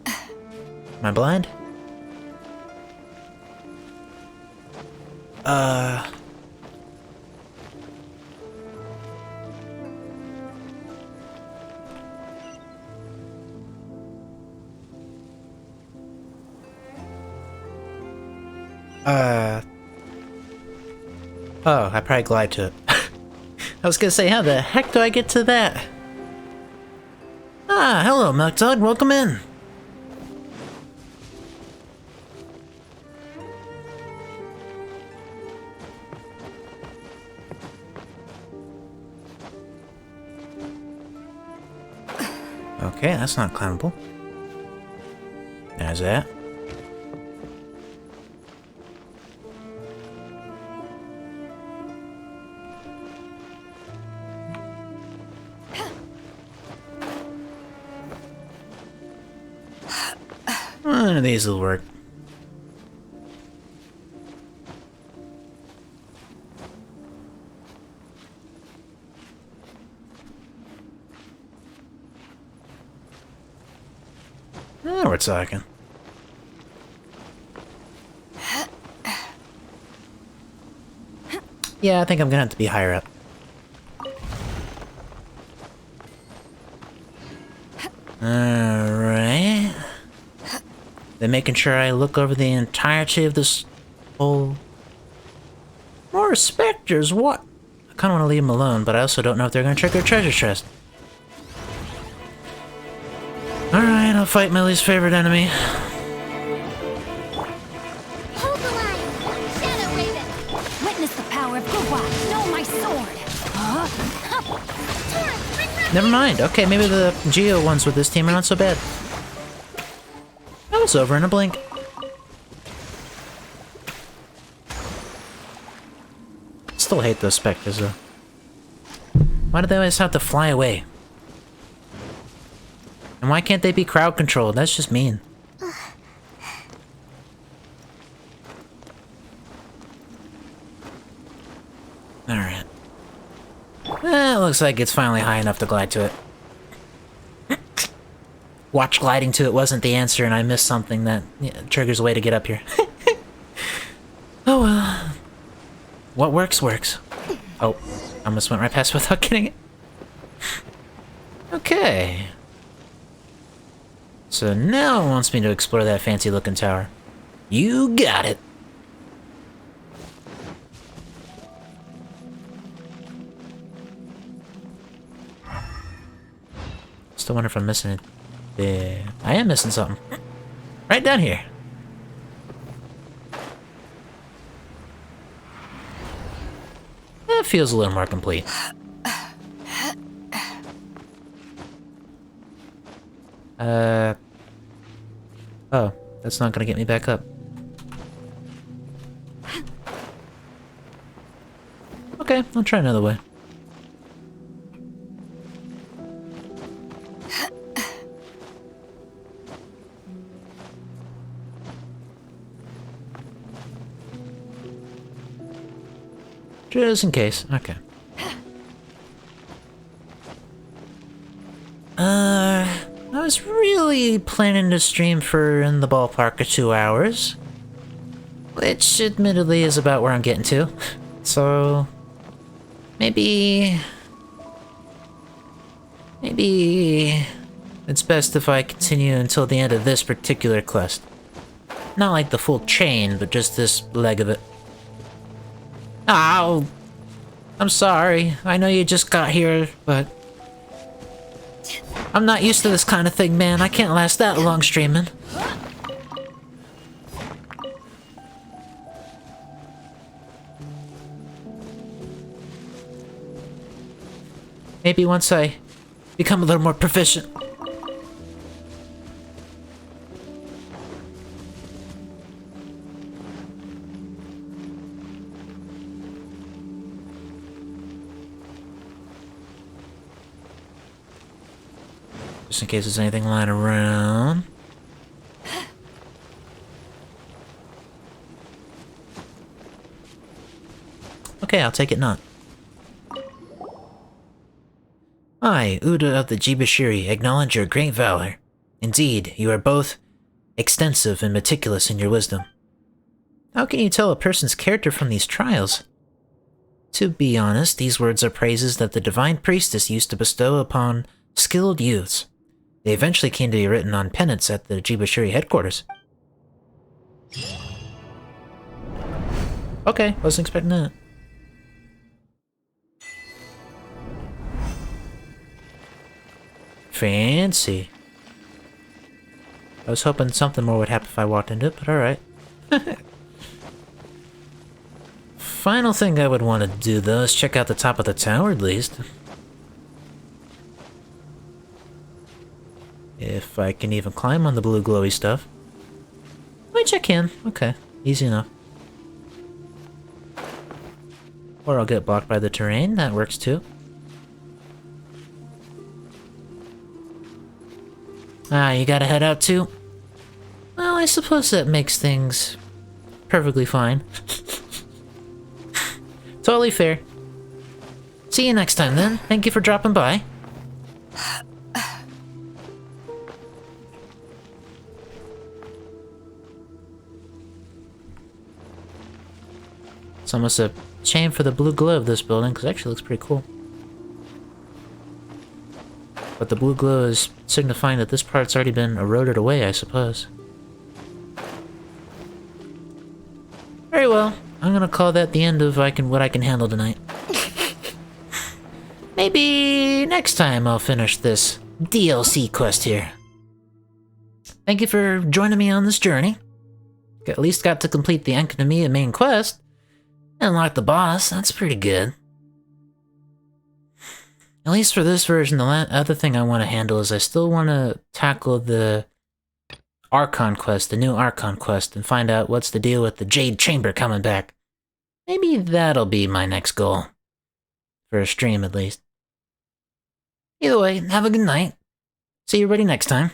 Am I blind? Oh, I probably glide to it. I was gonna say, how the heck do I get to that? Ah, hello, Milkdog, welcome in. Okay, that's not climbable. There's that. None of these will work. Now we're talking. Yeah, I think I'm gonna have to be higher up. Alright. They're making sure I look over the entirety of this whole... More specters, what? I kinda wanna leave them alone, but I also don't know if they're gonna trigger a treasure chest. Alright, I'll fight my least favorite enemy. Hold the line! Shadow Raven! Witness the power of Gugwa! Know my sword! Huh? Taurus, bring that! Never mind. Okay, maybe the Geo ones with this team are not so bad. That was over in a blink. Still hate those specters though. Why do they always have to fly away? And why can't they be crowd controlled? That's just mean. Alright. Well, looks like it's finally high enough to glide to it. Watch gliding to it wasn't the answer, and I missed something that triggers a way to get up here. Oh well. What works, works. Oh, I almost went right past without getting it. Okay. So now it wants me to explore that fancy looking tower. You got it. Still wonder if I'm missing it. Yeah, I am missing something. Right down here. That feels a little more complete. Oh, that's not gonna get me back up. Okay, I'll try another way. Just in case. Okay. I was really planning to stream for in the ballpark of 2 hours. Which, admittedly, is about where I'm getting to. So... Maybe it's best if I continue until the end of this particular quest. Not like the full chain, but just this leg of it. Ow! I'm sorry. I know you just got here, but... I'm not used to this kind of thing, man. I can't last that long streaming. Maybe once I become a little more proficient. Just in case there's anything lying around. Okay, I'll take it not. I, Uda of the Jibashiri, acknowledge your great valor. Indeed, you are both extensive and meticulous in your wisdom. How can you tell a person's character from these trials? To be honest, these words are praises that the Divine Priestess used to bestow upon skilled youths. They eventually came to be written on pennants at the Jibashiri headquarters. Okay, wasn't expecting that. Fancy. I was hoping something more would happen if I walked into it, but alright. Final thing I would want to do, though, is check out the top of the tower, at least. If I can even climb on the blue glowy stuff. Which I can. Okay, easy enough. Or I'll get blocked by the terrain, that works too. Ah, you gotta head out too? Well, I I suppose that makes things perfectly fine. Totally fair. See you next time then. Thank you for dropping by. It's almost a shame for the blue glow of this building, because it actually looks pretty cool. But the blue glow is signifying that this part's already been eroded away, I suppose. Very well. I'm gonna call that the end of what I can handle tonight. Maybe next time I'll finish this DLC quest here. Thank you for joining me on this journey. At least got to complete the Enkanomiya main quest. Unlock the boss, that's pretty good. At least for this version, the other thing I want to handle is I still want to tackle the Archon quest, the new Archon quest, and find out what's the deal with the Jade Chamber coming back. Maybe that'll be my next goal. For a stream, at least. Either way, have a good night. See you everybody next time.